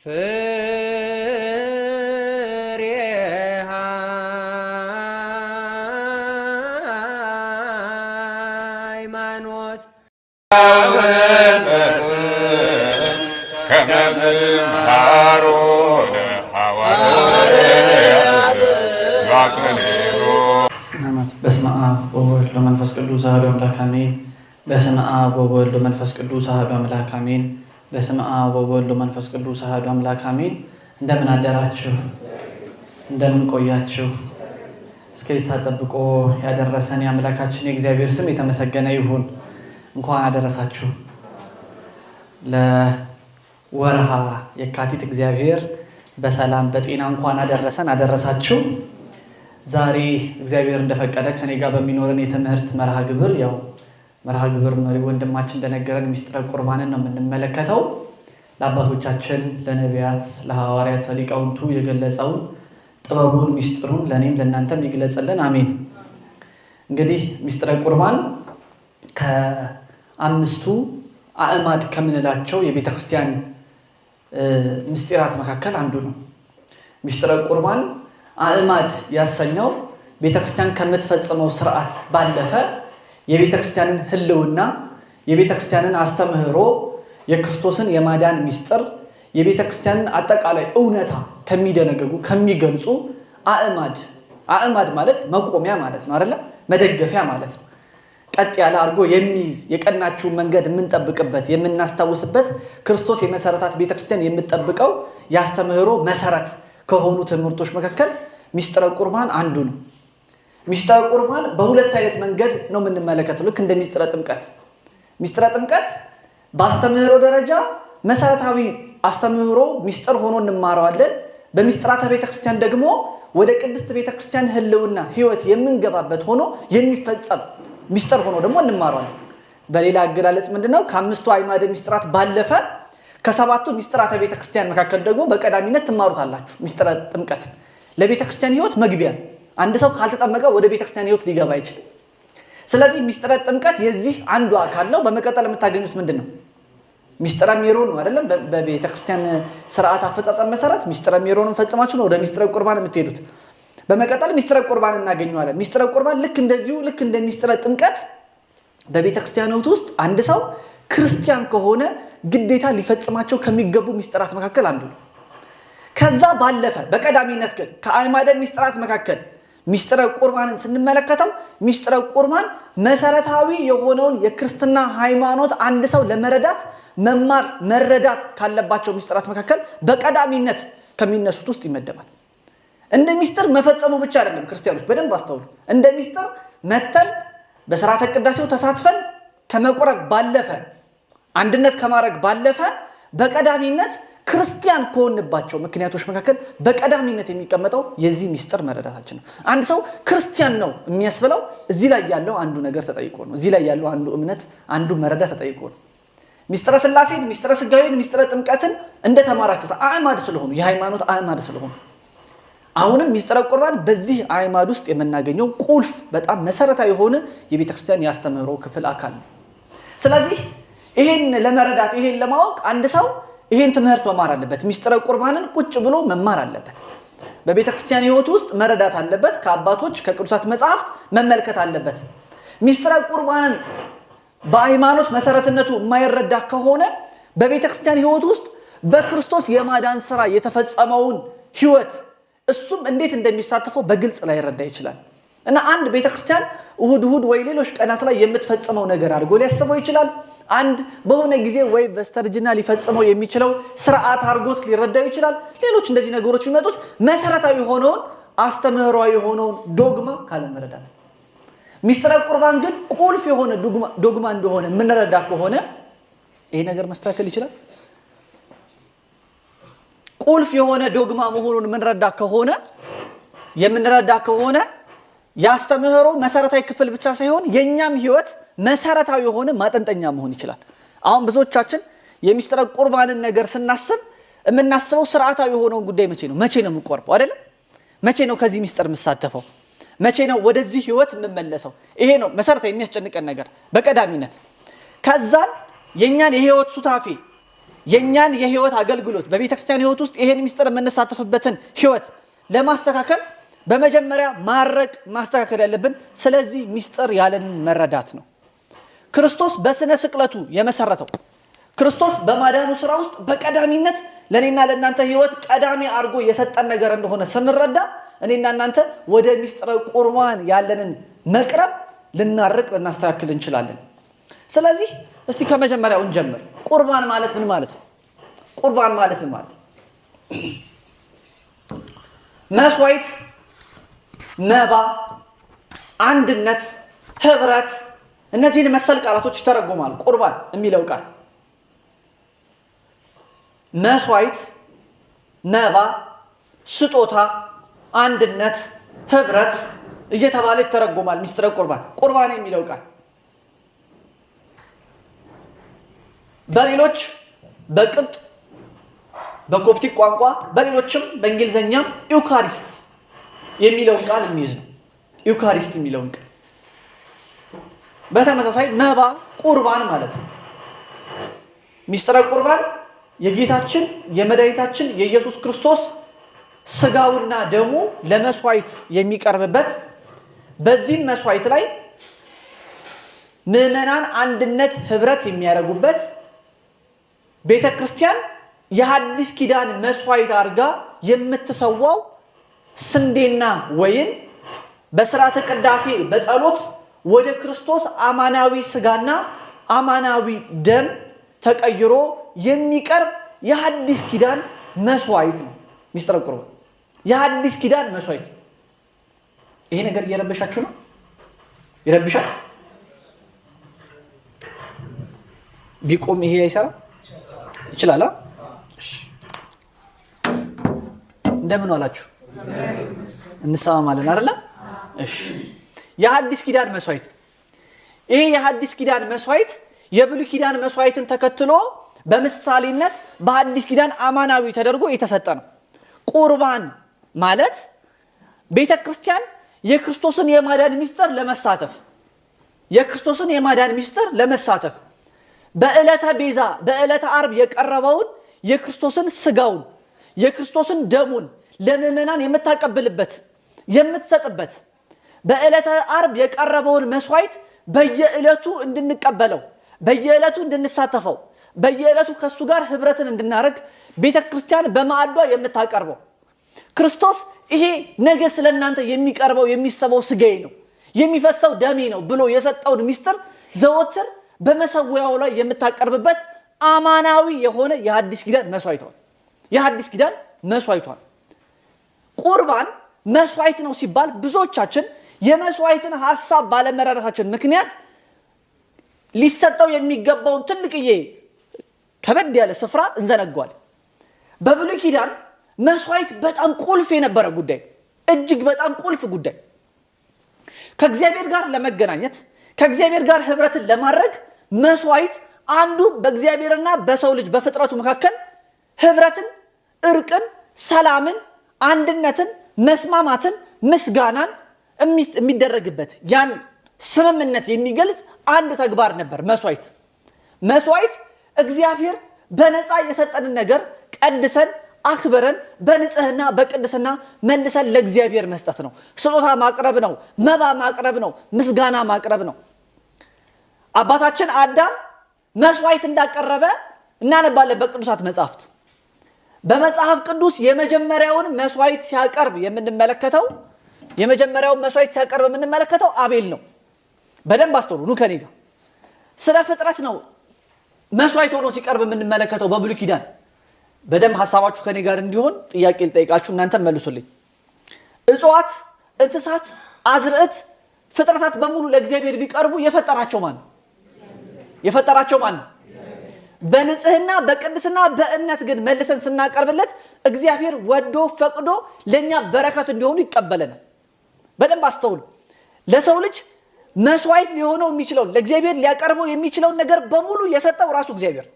ፍሬሃ ሃይማኖት በስመ አብ ወወልድ ወመንፈስ ቅዱስ አሐዱ አምላክ አሜን። በስመ አብ ወወልድ ወመንፈስ ቅዱስ አሐዱ አምላክ አሜን። በስመ አብ ወወልድ ወመንፈስ ቅዱስ አሐዱ አምላክ አሜን። እንደምን አደራችሁ? እንደምን ቆያችሁ? እስከዚህ ሰዓት ጠብቆ ያደረሰን የአምላካችን የእግዚአብሔር ስም የተመሰገነ ይሁን። እንኳን አደረሳችሁ ለወርሃ የካቲት። እግዚአብሔር በሰላም በጤና እንኳን አደረሰን አደረሳችሁ። ዛሬ እግዚአብሔር እንደፈቀደ ከኔ ጋር በሚኖረን የትምህርት መርሃ ግብር መርሃ ግብር መሪ ወንድማችን እንደነገረን ሚስጥረ ቁርባንን ነው የምንመለከተው። ለአባቶቻችን ለነቢያት፣ ለሐዋርያት፣ ለሊቃውንቱ የገለጸውን ጥበቡን ሚስጥሩን ለእኔም ለእናንተም ይግለጽልን፣ አሜን። እንግዲህ ሚስጥረ ቁርባን ከአምስቱ አእማድ ከምንላቸው የቤተ ክርስቲያን ምስጢራት መካከል አንዱ ነው። ሚስጥረ ቁርባን አእማድ ያሰኘው ቤተ ክርስቲያን ከምትፈጽመው ስርዓት ባለፈ የቤተ ክርስቲያንን ሕልውና፣ የቤተ ክርስቲያንን አስተምህሮ፣ የክርስቶስን የማዳን ሚስጥር፣ የቤተ ክርስቲያንን አጠቃላይ እውነታ ከሚደነገጉ ከሚገልጹ አእማድ ማለት መቆሚያ ማለት ነው አይደለ? መደገፊያ ማለት ነው። ቀጥ ያለ አድርጎ የሚይዝ የቀናችውን መንገድ የምንጠብቅበት የምናስታውስበት ክርስቶስ የመሰረታት ቤተ ክርስቲያን የምትጠብቀው ያስተምህሮ መሰረት ከሆኑ ትምህርቶች መካከል ሚስጥረ ቁርባን አንዱ ነው። ሚስጥረ ቁርባን በሁለት አይነት መንገድ ነው የምንመለከተው። ልክ እንደ ሚስጥረ ጥምቀት። ሚስጥረ ጥምቀት በአስተምህሮ ደረጃ መሰረታዊ አስተምህሮ ሚስጥር ሆኖ እንማረዋለን። በሚስጥራተ ቤተክርስቲያን ደግሞ ወደ ቅድስት ቤተክርስቲያን ሕልውና ሕይወት የምንገባበት ሆኖ የሚፈጸም ሚስጥር ሆኖ ደግሞ እንማረዋለን። በሌላ አገላለጽ ምንድነው? ከአምስቱ አዕማደ ሚስጥራት ባለፈ ከሰባቱ ሚስጥራተ ቤተክርስቲያን መካከል ደግሞ በቀዳሚነት ትማሩታላችሁ። ሚስጥረ ጥምቀት ለቤተክርስቲያን ሕይወት መግቢያ፣ አንድ ሰው ካልተጠመቀ ወደ ቤተክርስቲያን ሕይወት ሊገባ አይችልም። ስለዚህ ሚስጥረ ጥምቀት የዚህ አንዱ አካል ነው። በመቀጠል የምታገኙት ምንድነው? ሚስጥረ ሜሮን ነው አይደለም? በቤተክርስቲያን ስርዓት አፈጻጸም መሰረት ሚስጥረ ሜሮንን ፈጽማችሁ ነው ወደ ሚስጥረ ቁርባን የምትሄዱት። በመቀጠል ሚስጥረ ቁርባን እናገኘዋለን። ሚስጥረ ቁርባን ልክ እንደ ሚስጥረ ጥምቀት በቤተክርስቲያን ሕይወት ውስጥ አንድ ሰው ክርስቲያን ከሆነ ግዴታ ሊፈጽማቸው ከሚገቡ ሚስጥራት መካከል አንዱ ነው። ከዛ ባለፈ በቀዳሚነት ግን ከአዕማደ ሚስጥራት መካከል ሚስጥረ ቁርባንን ስንመለከተው ሚስጥረ ቁርባን መሰረታዊ የሆነውን የክርስትና ሃይማኖት አንድ ሰው ለመረዳት መረዳት ካለባቸው ሚስጥራት መካከል በቀዳሚነት ከሚነሱት ውስጥ ይመደባል። እንደ ሚስጥር መፈጸሙ ብቻ አይደለም። ክርስቲያኖች በደንብ አስተውሉ። እንደ ሚስጥር መተን በሥርዓተ ቅዳሴው ተሳትፈን ከመቁረብ ባለፈ አንድነት ከማድረግ ባለፈ በቀዳሚነት ክርስቲያን ከሆንባቸው ምክንያቶች መካከል በቀዳሚነት የሚቀመጠው የዚህ ሚስጥር መረዳታችን ነው። አንድ ሰው ክርስቲያን ነው የሚያስብለው እዚህ ላይ ያለው አንዱ ነገር ተጠይቆ ነው። እዚህ ላይ ያለው አንዱ እምነት፣ አንዱ መረዳት ተጠይቆ ነው። ሚስጥረ ሥላሴን፣ ሚስጥረ ሥጋዌን፣ ሚስጥረ ጥምቀትን እንደተማራችሁት አዕማድ ስለሆኑ የሃይማኖት አዕማድ ስለሆኑ አሁንም ሚስጥረ ቁርባን በዚህ አዕማድ ውስጥ የምናገኘው ቁልፍ በጣም መሰረታዊ የሆነ የቤተክርስቲያን ያስተምህሮ ክፍል አካል ነው። ስለዚህ ይሄን ለመረዳት ይሄን ለማወቅ አንድ ሰው ይሄን ትምህርት መማር አለበት። ሚስጥረ ቁርባንን ቁጭ ብሎ መማር አለበት። በቤተክርስቲያን ሕይወት ውስጥ መረዳት አለበት። ከአባቶች ከቅዱሳት መጻሕፍት መመልከት አለበት። ሚስጥረ ቁርባንን በሃይማኖት መሰረትነቱ የማይረዳ ከሆነ በቤተክርስቲያን ሕይወት ውስጥ በክርስቶስ የማዳን ስራ የተፈጸመውን ሕይወት እሱም እንዴት እንደሚሳተፈው በግልጽ ላይ ይረዳ ይችላል። እና አንድ ቤተክርስቲያን እሁድ ወይ ሌሎች ቀናት ላይ የምትፈጽመው ነገር አድርጎ ሊያስበው ይችላል። አንድ በሆነ ጊዜ ወይ በስተርጅና ሊፈጽመው የሚችለው ስርዓት አድርጎት ሊረዳው ይችላል። ሌሎች እንደዚህ ነገሮች የሚመጡት መሰረታዊ የሆነውን አስተምህሯዊ የሆነውን ዶግማ ካለመረዳት። ሚስጥረ ቁርባን ግን ቁልፍ የሆነ ዶግማ እንደሆነ የምንረዳ ከሆነ ይሄ ነገር መስተካከል ይችላል። ቁልፍ የሆነ ዶግማ መሆኑን የምንረዳ ከሆነ ያስተምህሮ መሰረታዊ ክፍል ብቻ ሳይሆን የኛም ሕይወት መሰረታዊ የሆነ ማጠንጠኛ መሆን ይችላል። አሁን ብዙዎቻችን የሚስጥረ ቁርባንን ነገር ስናስብ የምናስበው ስርዓታዊ የሆነውን ጉዳይ መቼ ነው የምቆርበው አይደለም? መቼ ነው ከዚህ ሚስጥር የምሳተፈው? መቼ ነው ወደዚህ ሕይወት የምመለሰው? ይሄ ነው መሰረታዊ የሚያስጨንቀን ነገር በቀዳሚነት። ከዛን የኛን የሕይወት ሱታፌ የኛን የህይወት አገልግሎት በቤተክርስቲያን ህይወት ውስጥ ይሄን ምስጢር የምንሳተፍበትን ህይወት ለማስተካከል በመጀመሪያ ማስተካከል ያለብን ስለዚህ ምስጢር ያለን መረዳት ነው። ክርስቶስ በስነ ስቅለቱ የመሰረተው ክርስቶስ በማዳኑ ስራ ውስጥ በቀዳሚነት ለኔና ለእናንተ ህይወት ቀዳሚ አድርጎ የሰጠን ነገር እንደሆነ ስንረዳ እኔና እናንተ ወደ ምስጢረ ቁርባን ያለንን መቅረብ ልናስተካክል እንችላለን። ስለዚህ እስቲ ከመጀመሪያው እንጀምር። ቁርባን ማለት ምን ማለት ነው? ቁርባን ማለት ምን ማለት ነው? መስዋዕት፣ መባ፣ አንድነት፣ ህብረት እነዚህን መሰል ቃላቶች ይተረጎማሉ። ቁርባን የሚለው ቃል መስዋዕት፣ መባ፣ ስጦታ፣ አንድነት፣ ህብረት እየተባለ ይተረጎማል። ምስጢረ ቁርባን ቁርባን የሚለው ቃል በሌሎች በቅጥ በኮፕቲክ ቋንቋ በሌሎችም በእንግሊዘኛም ኢውካሪስት የሚለውን ቃል የሚይዝ ነው። ኢውካሪስት የሚለውን ቃል በተመሳሳይ መባ ቁርባን ማለት ነው። ምስጢረ ቁርባን የጌታችን የመድኃኒታችን የኢየሱስ ክርስቶስ ስጋውና ደሙ ለመስዋዕት የሚቀርብበት በዚህም መስዋዕት ላይ ምዕመናን አንድነት ህብረት የሚያደርጉበት ቤተክርስቲያን የሐዲስ ኪዳን መስዋዕት አድርጋ የምትሰዋው ስንዴና ወይን በሥርዓተ ቅዳሴ በጸሎት ወደ ክርስቶስ አማናዊ ስጋና አማናዊ ደም ተቀይሮ የሚቀርብ የሐዲስ ኪዳን መስዋዕት ነው። ምስጢረ ቁርባን የሐዲስ ኪዳን መስዋዕት። ይሄ ነገር እየረበሻችሁ ነው? ይረብሻል? ቢቆም ይሄ አይሰራ ይችላል? እንደምን ዋላችሁ? እንሰማማለን አይደል? እሺ። የሐዲስ ኪዳን መስዋዕት። ይሄ የሐዲስ ኪዳን መስዋዕት የብሉይ ኪዳን መስዋዕትን ተከትሎ በምሳሌነት በሐዲስ ኪዳን አማናዊ ተደርጎ የተሰጠ ነው። ቁርባን ማለት ቤተክርስቲያን የክርስቶስን የማዳን ምስጢር ለመሳተፍ በዕለተ ቤዛ በዕለተ ዓርብ የቀረበውን የክርስቶስን ስጋውን የክርስቶስን ደሙን ለምዕመናን የምታቀብልበት የምትሰጥበት በዕለተ ዓርብ የቀረበውን መስዋዕት በየዕለቱ እንድንቀበለው በየዕለቱ እንድንሳተፈው በየዕለቱ ከሱ ጋር ህብረትን እንድናረግ ቤተክርስቲያን በማዕዷ የምታቀርበው ክርስቶስ ይሄ ነገ ስለናንተ የሚቀርበው የሚሰበው ስጋዬ ነው የሚፈሰው ደሜ ነው ብሎ የሰጠውን ምስጢር ዘወትር በመሰዊያው ላይ የምታቀርብበት አማናዊ የሆነ የሐዲስ ኪዳን መስዋዕቷን ቁርባን መስዋዕት ነው ሲባል ብዙዎቻችን የመስዋዕትን ሐሳብ ባለመረዳታችን ምክንያት ሊሰጠው የሚገባውን ትልቅዬ ከበድ ያለ ስፍራ እንዘነጋዋለን። በብሉይ ኪዳን መስዋዕት በጣም ቁልፍ የነበረ ጉዳይ፣ እጅግ በጣም ቁልፍ ጉዳይ፣ ከእግዚአብሔር ጋር ለመገናኘት ከእግዚአብሔር ጋር ህብረትን ለማድረግ መስዋዕት አንዱ በእግዚአብሔርና በሰው ልጅ በፍጥረቱ መካከል ህብረትን፣ እርቅን፣ ሰላምን፣ አንድነትን፣ መስማማትን፣ ምስጋናን የሚደረግበት ያን ስምምነት የሚገልጽ አንድ ተግባር ነበር መስዋዕት እግዚአብሔር በነፃ የሰጠንን ነገር ቀድሰን አክብረን በንጽህና በቅድስና መልሰን ለእግዚአብሔር መስጠት ነው። ስጦታ ማቅረብ ነው። መባ ማቅረብ ነው። ምስጋና ማቅረብ ነው። አባታችን አዳም መስዋዕት እንዳቀረበ እናነባለን በቅዱሳት መጻሕፍት። በመጽሐፍ ቅዱስ የመጀመሪያውን መስዋዕት ሲያቀርብ የምንመለከተው አቤል ነው። በደንብ አስተውሉ። ኑ ከኔ ጋር ስለ ፍጥረት ነው መስዋዕት ሆኖ ሲቀርብ የምንመለከተው በብሉይ ኪዳን። በደንብ ሐሳባችሁ ከኔ ጋር እንዲሆን ጥያቄ ልጠይቃችሁ፣ እናንተ መልሱልኝ። እጽዋት፣ እንስሳት፣ አዝርዕት፣ ፍጥረታት በሙሉ ለእግዚአብሔር ቢቀርቡ የፈጠራቸው ማን ነው? በንጽህና በቅድስና በእምነት ግን መልሰን ስናቀርብለት እግዚአብሔር ወዶ ፈቅዶ ለኛ በረከት እንዲሆኑ ይቀበለናል። በደንብ አስተውሉ። ለሰው ልጅ መስዋዕት ሊሆነው የሚችለው ለእግዚአብሔር ሊያቀርበው የሚችለውን ነገር በሙሉ የሰጠው ራሱ እግዚአብሔር።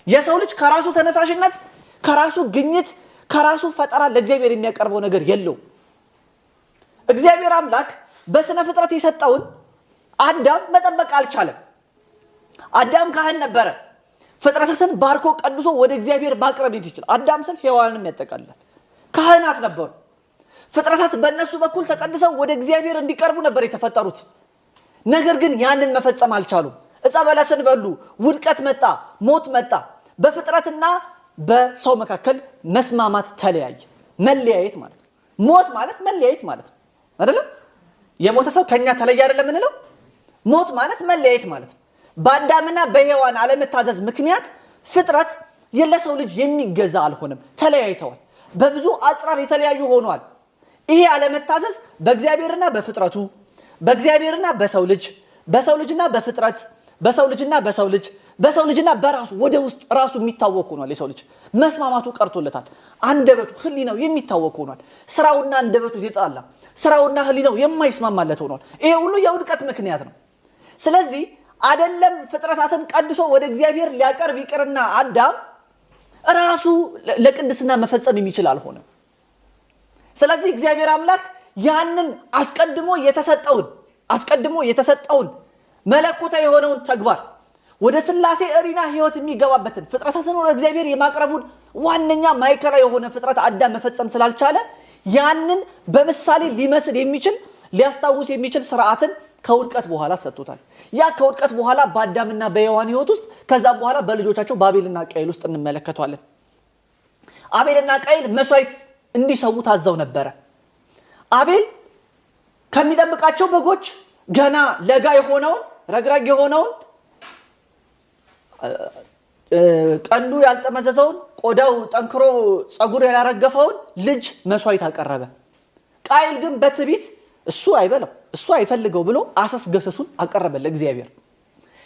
የሰው ልጅ ከራሱ ተነሳሽነት ከራሱ ግኝት ከራሱ ፈጠራ ለእግዚአብሔር የሚያቀርበው ነገር የለው። እግዚአብሔር አምላክ በስነ ፍጥረት የሰጠውን አዳም መጠበቅ አልቻለም። አዳም ካህን ነበረ። ፍጥረታትን ባርኮ ቀድሶ ወደ እግዚአብሔር ማቅረብ ይችላል። አዳም ስል ሔዋንንም ያጠቃልላል። ካህናት ነበሩ። ፍጥረታት በእነሱ በኩል ተቀድሰው ወደ እግዚአብሔር እንዲቀርቡ ነበር የተፈጠሩት። ነገር ግን ያንን መፈጸም አልቻሉም። ዕፀ በለስን በሉ፣ ውድቀት መጣ፣ ሞት መጣ። በፍጥረትና በሰው መካከል መስማማት ተለያየ። መለያየት ማለት ነው። ሞት ማለት መለያየት ማለት ነው አይደለም? የሞተ ሰው ከኛ ተለየ አይደለም እንለው? ሞት ማለት መለያየት ማለት ነው። በአዳምና በሔዋን አለመታዘዝ ምክንያት ፍጥረት ለሰው ልጅ የሚገዛ አልሆነም፣ ተለያይተዋል። በብዙ አጽራር የተለያዩ ሆኗል። ይሄ አለመታዘዝ በእግዚአብሔርና በፍጥረቱ፣ በእግዚአብሔርና በሰው ልጅ፣ በሰው ልጅና በፍጥረት፣ በሰው ልጅና በሰው ልጅ፣ በሰው ልጅና በራሱ ወደ ውስጥ ራሱ የሚታወቅ ሆኗል። የሰው ልጅ መስማማቱ ቀርቶለታል። አንደበቱ ህሊናው የሚታወቅ ሆኗል። ስራውና አንደበቱ የተጣላ፣ ስራውና ህሊናው የማይስማማለት ሆኗል። ይሄ ሁሉ የውድቀት ምክንያት ነው። ስለዚህ አይደለም ፍጥረታትን ቀድሶ ወደ እግዚአብሔር ሊያቀርብ ይቅርና አዳም ራሱ ለቅድስና መፈጸም የሚችል አልሆነም። ስለዚህ እግዚአብሔር አምላክ ያንን አስቀድሞ የተሰጠውን መለኮታዊ የሆነውን ተግባር ወደ ሥላሴ እሪና ህይወት የሚገባበትን ፍጥረታትን ወደ እግዚአብሔር የማቅረቡን ዋነኛ ማዕከላዊ የሆነ ፍጥረት አዳም መፈጸም ስላልቻለ ያንን በምሳሌ ሊመስል የሚችል ሊያስታውስ የሚችል ስርዓትን ከውድቀት በኋላ ሰጥቶታል። ያ ከውድቀት በኋላ በአዳምና በሔዋን ህይወት ውስጥ ከዛ በኋላ በልጆቻቸው በአቤልና ቃየል ውስጥ እንመለከተዋለን። አቤልና ቃየል መስዋዕት እንዲሰዉ ታዘው ነበረ። አቤል ከሚጠብቃቸው በጎች ገና ለጋ የሆነውን ረግረግ የሆነውን ቀንዱ ያልጠመዘዘውን ቆዳው ጠንክሮ ጸጉር ያላረገፈውን ልጅ መስዋዕት አቀረበ። ቃየል ግን በትዕቢት እሱ አይበላው እሱ አይፈልገው ብሎ አሰስገሰሱን አቀረበ ለእግዚአብሔር።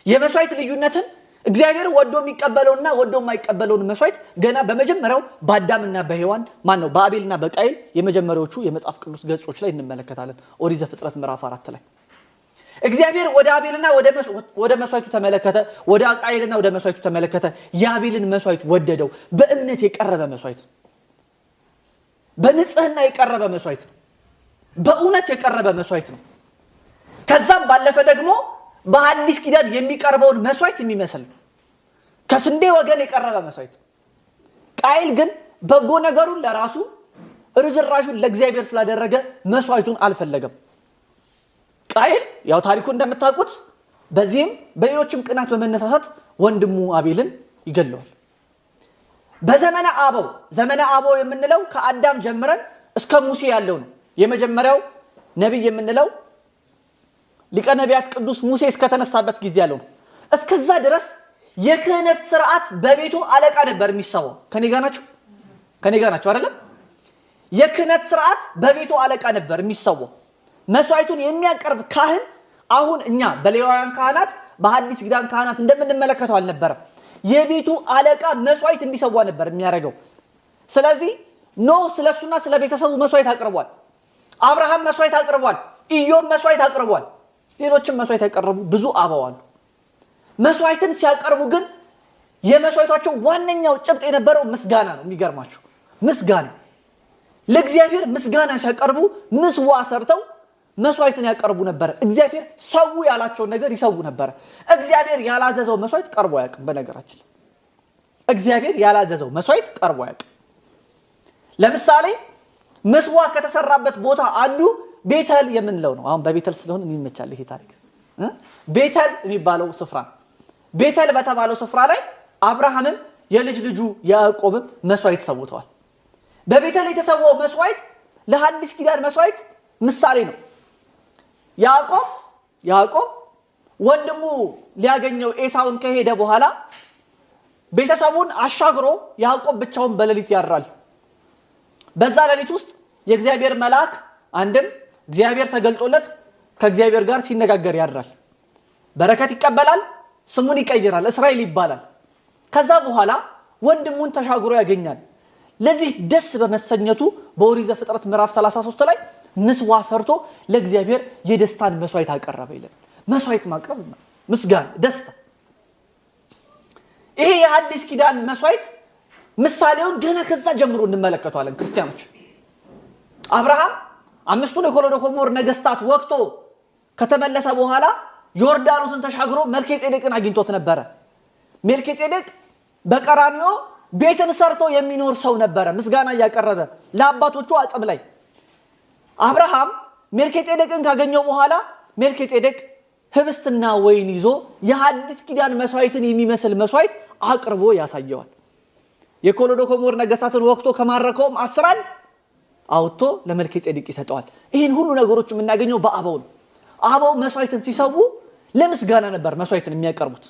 የመስዋዕት ልዩነትን እግዚአብሔር ወዶ የሚቀበለውና ወዶ የማይቀበለውን መስዋዕት ገና በመጀመሪያው በአዳምና በሔዋን በአቤልና በቃየል የመጀመሪያዎቹ የመጽሐፍ ቅዱስ ገጾች ላይ እንመለከታለን። ኦሪት ዘፍጥረት ምዕራፍ 4 ላይ እግዚአብሔር ወደ አቤልና ወደ መስዋዕቱ ተመለከተ፣ ወደ ቃየልና ወደ መስዋዕቱ ተመለከተ። የአቤልን መስዋዕት ወደደው። በእምነት የቀረበ መስዋዕት፣ በንጽህና የቀረበ መስዋዕት ነው። በእውነት የቀረበ መስዋዕት ነው። ከዛም ባለፈ ደግሞ በአዲስ ኪዳን የሚቀርበውን መስዋዕት የሚመስል ነው። ከስንዴ ወገን የቀረበ መስዋዕት ነው። ቃየል ግን በጎ ነገሩን ለራሱ ርዝራዡን ለእግዚአብሔር ስላደረገ መስዋዕቱን አልፈለገም። ቃየል ያው ታሪኩ እንደምታውቁት በዚህም በሌሎችም ቅናት በመነሳሳት ወንድሙ አቤልን ይገለዋል። ዘመነ አበው የምንለው ከአዳም ጀምረን እስከ ሙሴ ያለው ነው። የመጀመሪያው ነቢይ የምንለው ሊቀ ነቢያት ቅዱስ ሙሴ እስከተነሳበት ጊዜ ያለው ነው። እስከዛ ድረስ የክህነት ስርዓት በቤቱ አለቃ ነበር የሚሰዋው። ከኔ ጋር ናችሁ አይደለም? የክህነት ስርዓት በቤቱ አለቃ ነበር የሚሰዋው። መስዋዕቱን የሚያቀርብ ካህን አሁን እኛ በሌዋውያን ካህናት በሐዲስ ኪዳን ካህናት እንደምንመለከተው አልነበረም። የቤቱ አለቃ መስዋዕት እንዲሰዋ ነበር የሚያደርገው። ስለዚህ ኖህ ስለሱና ስለ ቤተሰቡ መስዋዕት አቅርቧል። አብርሃም መስዋዕት አቅርቧል። ኢዮብ መስዋዕት አቅርቧል። ሌሎችም መስዋዕት ያቀረቡ ብዙ አበው አሉ። መስዋዕትን ሲያቀርቡ ግን የመስዋዕታቸው ዋነኛው ጭብጥ የነበረው ምስጋና ነው። የሚገርማችሁ ምስጋና፣ ለእግዚአብሔር ምስጋና ሲያቀርቡ ምስዋ ሰርተው መስዋዕትን ያቀርቡ ነበር። እግዚአብሔር ሰው ያላቸውን ነገር ይሰው ነበር። እግዚአብሔር ያላዘዘው መስዋዕት ቀርቦ አያውቅም። በነገራችን እግዚአብሔር ያላዘዘው መስዋዕት ቀርቦ አያውቅም። ለምሳሌ ምስዋ ከተሰራበት ቦታ አንዱ ቤተል የምንለው ነው። አሁን በቤተል ስለሆነ የሚመቻል ይሄ ታሪክ። ቤተል የሚባለው ስፍራ፣ ቤተል በተባለው ስፍራ ላይ አብርሃምም የልጅ ልጁ ያዕቆብም መስዋዕት ሰውተዋል። በቤተል የተሰዋው መስዋዕት ለሐዲስ ኪዳን መስዋዕት ምሳሌ ነው። ያዕቆብ ወንድሙ ሊያገኘው ኤሳውን ከሄደ በኋላ ቤተሰቡን አሻግሮ ያዕቆብ ብቻውን በሌሊት ያድራል። በዛ ሌሊት ውስጥ የእግዚአብሔር መልአክ አንድም እግዚአብሔር ተገልጦለት ከእግዚአብሔር ጋር ሲነጋገር ያድራል። በረከት ይቀበላል፣ ስሙን ይቀይራል፣ እስራኤል ይባላል። ከዛ በኋላ ወንድሙን ተሻግሮ ያገኛል። ለዚህ ደስ በመሰኘቱ በኦሪት ዘፍጥረት ምዕራፍ 33 ላይ ምስዋ ሰርቶ ለእግዚአብሔር የደስታን መስዋዕት አቀረበ ይላል። መስዋዕት ማቅረብ ምስጋና፣ ደስታ። ይሄ የሐዲስ ኪዳን መስዋዕት ምሳሌውን ገና ከዛ ጀምሮ እንመለከተዋለን። ክርስቲያኖች አብርሃም 5ቱን የኮሎዶኮሞር ነገስታት ወቅቶ ከተመለሰ በኋላ ዮርዳኖስን ተሻግሮ መልከጼዴቅን አግኝቶት ነበረ። መልከጼዴቅ በቀራንዮ ቤትን ሰርቶ የሚኖር ሰው ነበረ ምስጋና ያቀረበ ለአባቶቹ አጽም ላይ። አብርሃም ሜልኪጼዴቅን ካገኘው በኋላ ሜልኪጼዴቅ ህብስትና ወይን ይዞ የሐዲስ ኪዳን መስዋዕትን የሚመስል መስዋዕት አቅርቦ ያሳየዋል። የኮሎዶኮሞር ነገስታትን ወቅቶ ከማረከውም 11 አውጥቶ ለሜልኪጼዴቅ ይሰጠዋል። ይህን ሁሉ ነገሮች የምናገኘው በአበው ነው። አበው መስዋዕትን ሲሰዉ ለምስጋና ነበር መስዋዕትን የሚያቀርቡት።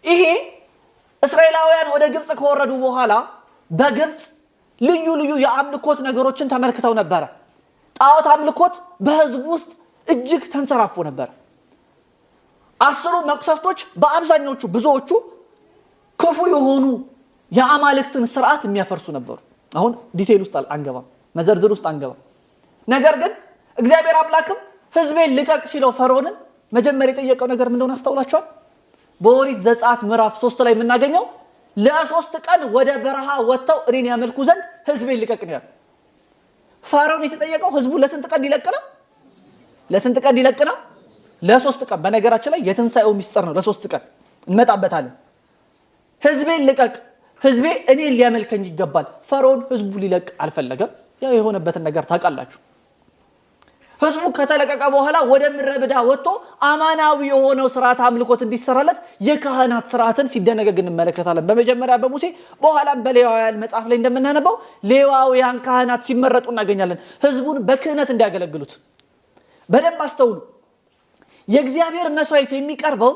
ይሄ እስራኤላውያን ወደ ግብጽ ከወረዱ በኋላ በግብጽ ልዩ ልዩ የአምልኮት ነገሮችን ተመልክተው ነበር። ጣዖት አምልኮት በህዝብ ውስጥ እጅግ ተንሰራፎ ነበር። 10 መቅሰፍቶች በአብዛኞቹ ብዙዎቹ ክፉ የሆኑ የአማልክትን ስርዓት የሚያፈርሱ ነበሩ። አሁን ዲቴል ውስጥ አንገባም፣ መዘርዝር ውስጥ አንገባም። ነገር ግን እግዚአብሔር አምላክም ህዝቤን ልቀቅ ሲለው ፈርዖንን መጀመሪያ የጠየቀው ነገር ምን እንደሆነ አስተውላችኋል? በኦሪት ዘጸአት ምዕራፍ 3 ላይ የምናገኘው ለ3 ቀን ወደ በረሃ ወጥተው እኔን ያመልኩ ዘንድ ህዝቤን ልቀቅ ነው። ፈርዖን የተጠየቀው ህዝቡ ለስንት ቀን ሊለቅ ነው? ለስንት ቀን ሊለቅ ነው? ለ3 ቀን። በነገራችን ላይ የትንሳኤው ሚስጥር ነው። ለ3 ቀን እንመጣበታለን። ህዝቤን ልቀቅ፣ ህዝቤ እኔን ሊያመልከኝ ይገባል። ፈርዖን ህዝቡ ሊለቅ አልፈለገም። ያው የሆነበትን ነገር ታውቃላችሁ። ህዝቡ ከተለቀቀ በኋላ ወደ ምድረ በዳ ወጥቶ አማናዊ የሆነው ስርዓት አምልኮት እንዲሰራለት የካህናት ስርዓትን ሲደነገግ እንመለከታለን። በመጀመሪያ በሙሴ በኋላም በሌዋውያን መጽሐፍ ላይ እንደምናነበው ሌዋውያን ካህናት ሲመረጡ እናገኛለን፣ ህዝቡን በክህነት እንዲያገለግሉት። በደንብ አስተውሉ። የእግዚአብሔር መስዋዕት የሚቀርበው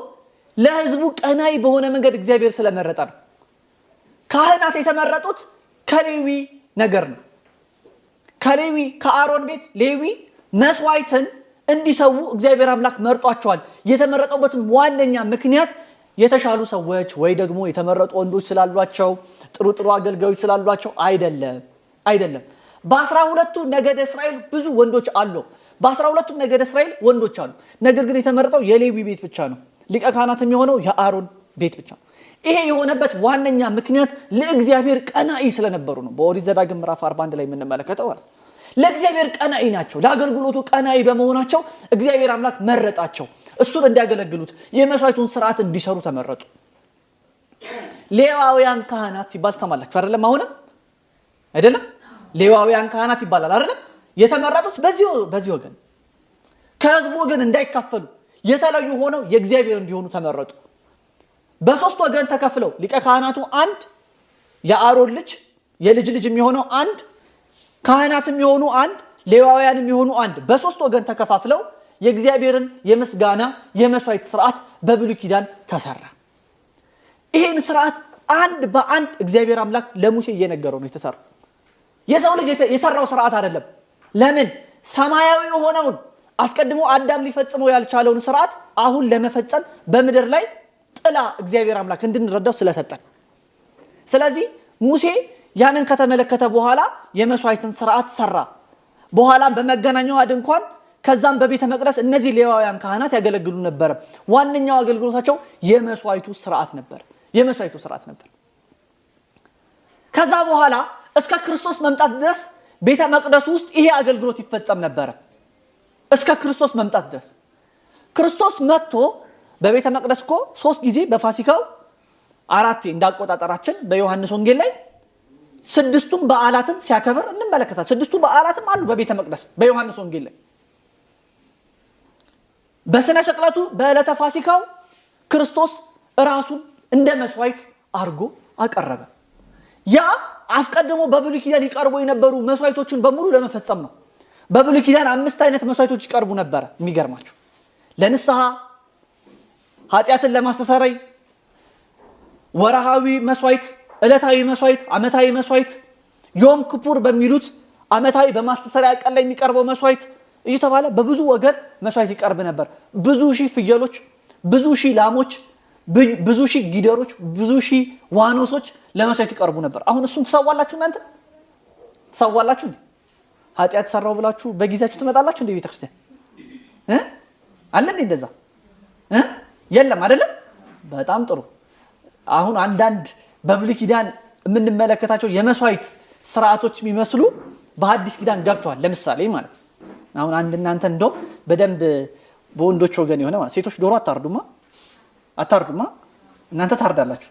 ለህዝቡ ቀናይ በሆነ መንገድ እግዚአብሔር ስለመረጠ ነው። ካህናት የተመረጡት ከሌዊ ነገር ነው። ከሌዊ ከአሮን ቤት ሌዊ መስዋዕትን እንዲሰዉ እግዚአብሔር አምላክ መርጧቸዋል። የተመረጠበትም ዋነኛ ምክንያት የተሻሉ ሰዎች ወይ ደግሞ የተመረጡ ወንዶች ስላሏቸው ጥሩ አገልጋዮች ስላሏቸው አይደለም። በ12ቱ ነገደ እስራኤል ብዙ ወንዶች አሉ። በ12ቱ ነገደ እስራኤል ወንዶች አሉ። ነገር ግን የተመረጠው የሌዊ ቤት ብቻ ነው። ሊቀ ካህናት የሚሆነው የአሮን ቤት ብቻ ነው። ይሄ የሆነበት ዋነኛ ምክንያት ለእግዚአብሔር ቀናኢ ስለነበሩ ነው። በኦሪት ዘዳግም ምዕራፍ 41 ላይ የምንመለከተው ማለት ነው። ለእግዚአብሔር ቀናኢ ናቸው። ለአገልግሎቱ ቀናኢ በመሆናቸው እግዚአብሔር አምላክ መረጣቸው። እሱን እንዲያገለግሉት የመስዋዕቱን ስርዓት እንዲሰሩ ተመረጡ። ሌዋውያን ካህናት ሲባል ትሰማላችሁ አይደለም? አሁንም አይደለም? ሌዋውያን ካህናት ይባላል አይደለም? የተመረጡት በዚህ ወገን ከህዝቡ ወገን እንዳይካፈሉ የተለዩ ሆነው የእግዚአብሔር እንዲሆኑ ተመረጡ። በ3 ወገን ተከፍለው ሊቀ ካህናቱ 1፣ የአሮን ልጅ የልጅ ልጅ የሚሆነው 1፣ ካህናት የሚሆኑ 1፣ ሌዋውያን የሚሆኑ 1፣ በ3 ወገን ተከፋፍለው የእግዚአብሔርን የምስጋና የመስዋዕት ስርዓት በብሉይ ኪዳን ተሰራ። ይሄን ስርዓት አንድ በአንድ እግዚአብሔር አምላክ ለሙሴ እየነገረው ነው የተሰራው። የሰው ልጅ የሰራው ስርዓት አይደለም። ለምን? ሰማያዊ የሆነውን አስቀድሞ አዳም ሊፈጽመው ያልቻለውን ስርዓት አሁን ለመፈጸም በምድር ላይ ጥላ እግዚአብሔር አምላክ እንድንረዳው ስለሰጠን። ስለዚህ ሙሴ ያንን ከተመለከተ በኋላ የመስዋዕትን ስርዓት ሰራ። በኋላም በመገናኛው ድንኳን ከዛም በቤተ መቅደስ እነዚህ ሌዋውያን ካህናት ያገለግሉ ነበር። ዋነኛው አገልግሎታቸው የመስዋዕቱ ስርዓት ነበር። ከዛ በኋላ እስከ ክርስቶስ መምጣት ድረስ ቤተ መቅደስ ውስጥ ይሄ አገልግሎት ይፈጸም ነበር። እስከ ክርስቶስ መምጣት ድረስ ክርስቶስ መጥቶ በቤተ መቅደስ እኮ 3 ጊዜ በፋሲካው 4 እንዳቆጣጠራችን በዮሐንስ ወንጌል ላይ 6ቱም በዓላትን ሲያከብር እንመለከታለን። 6ቱ በዓላትም አሉ በቤተ መቅደስ በዮሐንስ ወንጌል ላይ። በስነ ስቅለቱ በዕለተ ፋሲካው ክርስቶስ ራሱን እንደ መስዋዕት አድርጎ አቀረበ። ያ አስቀድሞ በብሉይ ኪዳን ይቀርቡ የነበሩ መስዋዕቶችን በሙሉ ለመፈጸም ነው። በብሉይ ኪዳን 5 አይነት መስዋዕቶች ይቀርቡ ነበር። የሚገርማችሁ ለንስሐ፣ ኃጢአትን ለማስተሰረይ፣ ወርሃዊ መስዋዕት፣ ዕለታዊ መስዋዕት፣ ዓመታዊ መስዋዕት፣ ዮም ክፑር በሚሉት ዓመታዊ በማስተሰሪያ ቀን ላይ የሚቀርበው መስዋዕት እየተባለ በብዙ ወገን መስዋዕት ይቀርብ ነበር። ብዙ ሺህ ፍየሎች፣ ብዙ ሺህ ላሞች፣ ብዙ ሺህ ጊደሮች፣ ብዙ ሺህ ዋኖሶች ለመስዋዕት ይቀርቡ ነበር። አሁን እሱን ትሰዋላችሁ? እናንተ ትሰዋላችሁ እንዴ? ኃጢአት ሰራው ብላችሁ በጊዜያችሁ ትመጣላችሁ እንዴ? ቤተክርስቲያን አለ እንዴ እንደዛ? የለም አይደለም? በጣም ጥሩ። አሁን አንዳንድ በብሉይ ኪዳን የምንመለከታቸው የመስዋዕት ስርዓቶች የሚመስሉ በሐዲስ ኪዳን ገብተዋል። ለምሳሌ ማለት አሁን አንድ እናንተ እንደው በደንብ በወንዶች ወገን የሆነ ማለት ሴቶች ዶሮ አታርዱማ እናንተ ታርዳላችሁ።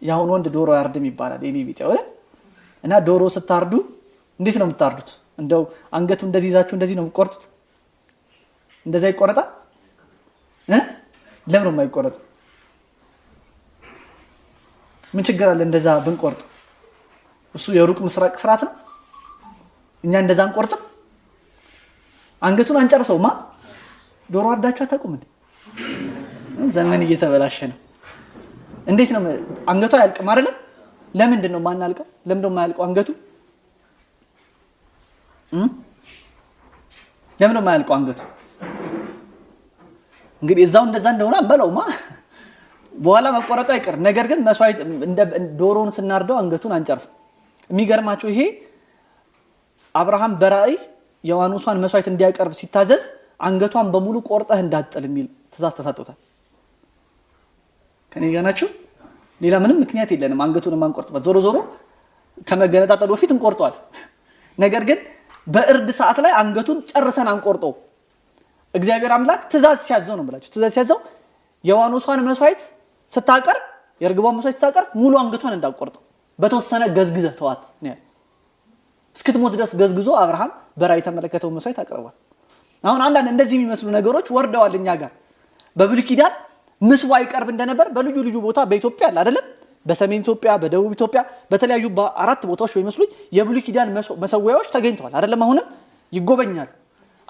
ያሁን ወንድ ዶሮ ያርድም ይባላል የኔ ቢጤው እና ዶሮ ስታርዱ እንዴት ነው የምታርዱት? እንደው አንገቱ እንደዚህ ይዛችሁ እንደዚህ ነው የምትቆርጡት? እንደዛ ይቆረጣል? ለምን ነው የማይቆረጥ? ምን ችግር አለ እንደዛ ብንቆርጥ? እሱ የሩቅ ምስራቅ ስርዓት ነው። እኛ እንደዛ አንቆርጥም። አንገቱን አንጨርሰውማ። ዶሮ አርዳችሁ አታውቁም እንዴ? ዘመን እየተበላሸ ነው። እንዴት ነው አንገቱ አያልቅም አይደለም? ለምንድን ነው ማናልቀው? ለምን ነው የማያልቀው አንገቱ? ለምን ነው የማያልቀው አንገቱ? እንግዲህ እዛው እንደዛ እንደሆነ አንበለውማ። በኋላ መቆረጡ አይቀር። ነገር ግን መስዋዕት ዶሮን ስናርደው አንገቱን አንጨርስም። የሚገርማችሁ ይሄ አብርሃም በራእይ የዋኖሷን መስዋዕት እንዲያቀርብ ሲታዘዝ አንገቷን በሙሉ ቆርጠህ እንዳጥል የሚል ትእዛዝ ተሰጥቶታል። ከኔ ጋር ናችሁ? ሌላ ምንም ምክንያት የለንም አንገቱን ማንቆርጥበት። ዞሮ ዞሮ ከመገነጣጠሉ በፊት እንቆርጠዋል። ነገር ግን በእርድ ሰዓት ላይ አንገቱን ጨርሰን አንቆርጠው። እግዚአብሔር አምላክ ትእዛዝ ሲያዘው ነው ብላችሁ ትእዛዝ ሲያዘው የዋኖሷን መስዋዕት ስታቀርብ የርግቧን መስዋዕት ስታቀርብ ሙሉ አንገቷን እንዳቆርጠው በተወሰነ ገዝግዘህ ተዋት ነው። እስክትሞት ድረስ ገዝግዞ አብርሃም በራእይ የተመለከተው መስዋዕት አቀርቧል። አሁን አንዳንድ እንደዚህ የሚመስሉ ነገሮች ወርደዋል እኛ ጋር። በብሉይ ኪዳን ምስዋ ይቀርብ እንደነበር በልዩ ልዩ ቦታ በኢትዮጵያ አለ አይደለም? በሰሜን ኢትዮጵያ፣ በደቡብ ኢትዮጵያ በተለያዩ በአራት ቦታዎች በሚመስሉኝ የብሉይ ኪዳን መሰዊያዎች ተገኝተዋል አይደለም? አሁንም ይጎበኛሉ።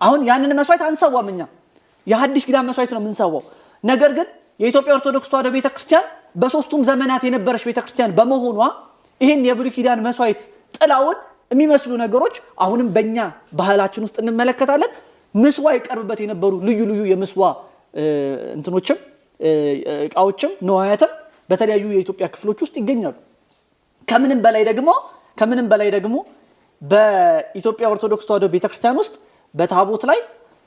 አሁን ያንን መስዋዕት አንሰዋም እኛ የሐዲስ ኪዳን መስዋዕት ነው የምንሰዋው። ነገር ግን የኢትዮጵያ ኦርቶዶክስ ተዋሕዶ ቤተክርስቲያን በሶስቱም ዘመናት የነበረች ቤተክርስቲያን በመሆኗ ይሄን የብሉይ ኪዳን መስዋዕት ጥላውን የሚመስሉ ነገሮች አሁንም በእኛ ባህላችን ውስጥ እንመለከታለን። ምስዋ ይቀርብበት የነበሩ ልዩ ልዩ የምስዋ እንትኖችም እቃዎችም ንዋያትም በተለያዩ የኢትዮጵያ ክፍሎች ውስጥ ይገኛሉ። ከምንም በላይ ደግሞ በኢትዮጵያ ኦርቶዶክስ ተዋሕዶ ቤተክርስቲያን ውስጥ በታቦት ላይ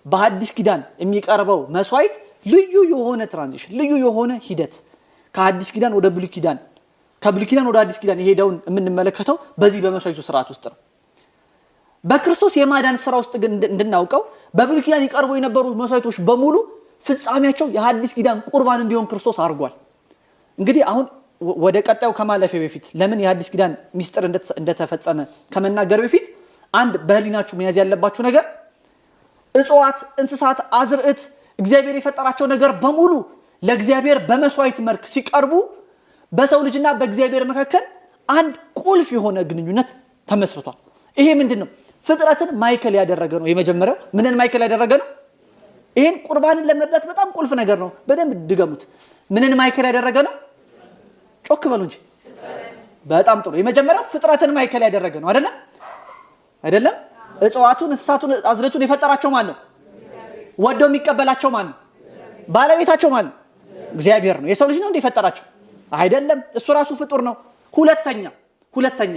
በሐዲስ ኪዳን የሚቀርበው መስዋዕት ልዩ የሆነ ትራንዚሽን ልዩ የሆነ ሂደት ከሐዲስ ኪዳን ወደ ብሉይ ኪዳን ከብሉይ ኪዳን ወደ ሐዲስ ኪዳን የሄደውን የምንመለከተው በዚህ በመስዋዕቱ ስርዓት ውስጥ ነው። በክርስቶስ የማዳን ስራ ውስጥ ግን እንድናውቀው በብሉይ ኪዳን ይቀርቡ የነበሩ መስዋዕቶች በሙሉ ፍጻሜያቸው የሐዲስ ኪዳን ቁርባን እንዲሆን ክርስቶስ አድርጓል። እንግዲህ አሁን ወደ ቀጣዩ ከማለፌ በፊት ለምን የሐዲስ ኪዳን ሚስጥር እንደተፈጸመ ከመናገር በፊት አንድ በህሊናችሁ መያዝ ያለባችሁ ነገር እጽዋት፣ እንስሳት፣ አዝርዕት እግዚአብሔር የፈጠራቸው ነገር በሙሉ ለእግዚአብሔር በመስዋዕት መልክ ሲቀርቡ በሰው ልጅና በእግዚአብሔር መካከል አንድ ቁልፍ የሆነ ግንኙነት ተመስርቷል። ይሄ ምንድነው? ፍጥረትን ማይከል ያደረገ ነው። የመጀመሪያው ምንን ማይከል ያደረገ ነው? ይሄን ቁርባንን ለመርዳት በጣም ቁልፍ ነገር ነው። በደንብ ድገሙት። ምንን ማይከል ያደረገ ነው? ጮክ በሉ እንጂ። በጣም ጥሩ። የመጀመሪያው ፍጥረትን ማይከል ያደረገ ነው አይደለም? እጽዋቱን፣ እንስሳቱን፣ አዝርዕቱን የፈጠራቸው ማን ነው? ወደው የሚቀበላቸው ማን ነው? ባለቤታቸው ማን ነው? እግዚአብሔር ነው። የሰው ልጅ ነው እንደ የፈጠራቸው አይደለም። እሱ ራሱ ፍጡር ነው። ሁለተኛ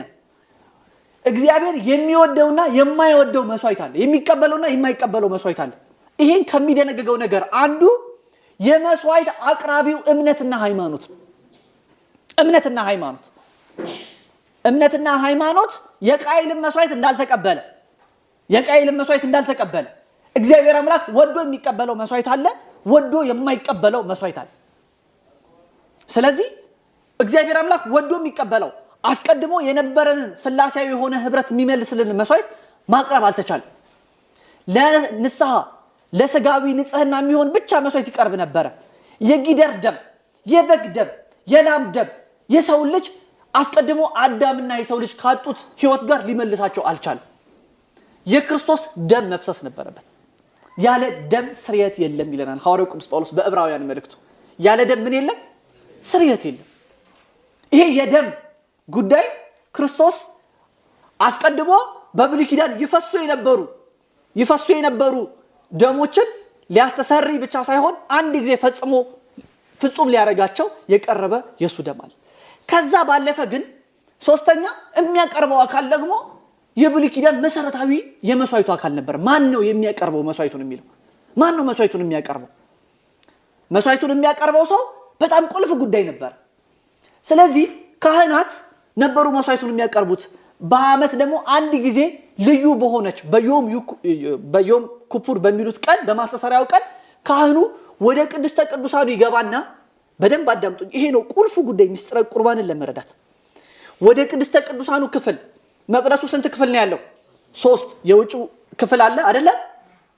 እግዚአብሔር የሚወደውና የማይወደው መስዋዕት አለ። የሚቀበለውና የማይቀበለው መስዋዕት አለ። ይሄን ከሚደነግገው ነገር አንዱ የመስዋዕት አቅራቢው እምነትና ሃይማኖት ነው። እምነትና ሃይማኖት የቃየልን መስዋዕት እንዳልተቀበለ እግዚአብሔር አምላክ ወዶ የሚቀበለው መስዋዕት አለ፣ ወዶ የማይቀበለው መስዋዕት አለ። ስለዚህ እግዚአብሔር አምላክ ወዶ የሚቀበለው አስቀድሞ የነበረንን ስላሴያዊ የሆነ ህብረት የሚመልስልን መስዋዕት ማቅረብ አልተቻለም። ለንስሐ ለስጋዊ ንጽህና የሚሆን ብቻ መስዋዕት ይቀርብ ነበረ። የጊደር ደም፣ የበግ ደም፣ የላም ደም የሰው ልጅ አስቀድሞ አዳምና የሰው ልጅ ካጡት ህይወት ጋር ሊመልሳቸው አልቻለም። የክርስቶስ ደም መፍሰስ ነበረበት። ያለ ደም ስርየት የለም ይለናል ሐዋርያው ቅዱስ ጳውሎስ በዕብራውያን መልእክቱ። ያለ ደም ምን የለም? ስርየት የለም። ይሄ የደም ጉዳይ ክርስቶስ አስቀድሞ በብሉይ ኪዳን ይፈሱ የነበሩ ደሞችን ሊያስተሰሪ ብቻ ሳይሆን አንድ ጊዜ ፍጹም ሊያረጋቸው የቀረበ የሱ ደም አለ። ከዛ ባለፈ ግን ሶስተኛ የሚያቀርበው አካል ደግሞ የብሉይ ኪዳን መሰረታዊ የመስዋዕቱ አካል ነበር። ማን ነው የሚያቀርበው መስዋዕቱን የሚለው? ማን ነው መስዋዕቱን የሚያቀርበው? መስዋዕቱን የሚያቀርበው ሰው በጣም ቁልፍ ጉዳይ ነበር። ስለዚህ ካህናት ነበሩ መስዋዕቱን የሚያቀርቡት። በአመት ደግሞ አንድ ጊዜ ልዩ በሆነች በዮም ኩፑር በሚሉት ቀን በማስተሰሪያው ቀን ካህኑ ወደ ቅድስተ ቅዱሳኑ ይገባና በደንብ አዳምጡኝ። ይሄ ነው ቁልፉ ጉዳይ ምስጢረ ቁርባንን ለመረዳት። ወደ ቅድስተ ቅዱሳኑ ክፍል መቅደሱ ስንት ክፍል ነው ያለው? 3 የውጭው ክፍል አለ አይደለ?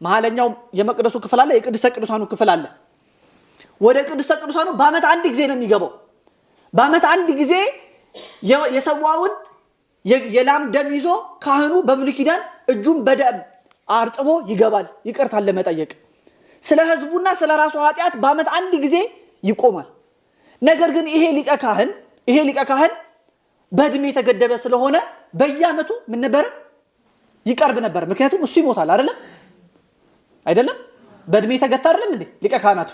መሐለኛው የመቅደሱ ክፍል አለ፣ የቅድስተ ቅዱሳኑ ክፍል አለ። ወደ ቅድስተ ቅዱሳኑ በአመት አንድ ጊዜ ነው የሚገባው። በአመት አንድ ጊዜ የሰዋውን የላም ደም ይዞ ካህኑ በብሉይ ኪዳን እጁን በደም አርጥቦ ይገባል ይቅርታን ለመጠየቅ። ስለ ህዝቡና ስለ ራሱ ኃጢአት በአመት አንድ ጊዜ ይቆማል። ነገር ግን ይሄ ሊቀ ካህን በእድሜ የተገደበ ስለሆነ በየአመቱ ምን ነበር ይቀርብ ነበር። ምክንያቱም እሱ ይሞታል አይደለም? በእድሜ የተገታ አይደለም እንዴ? ሊቀ ካህናቱ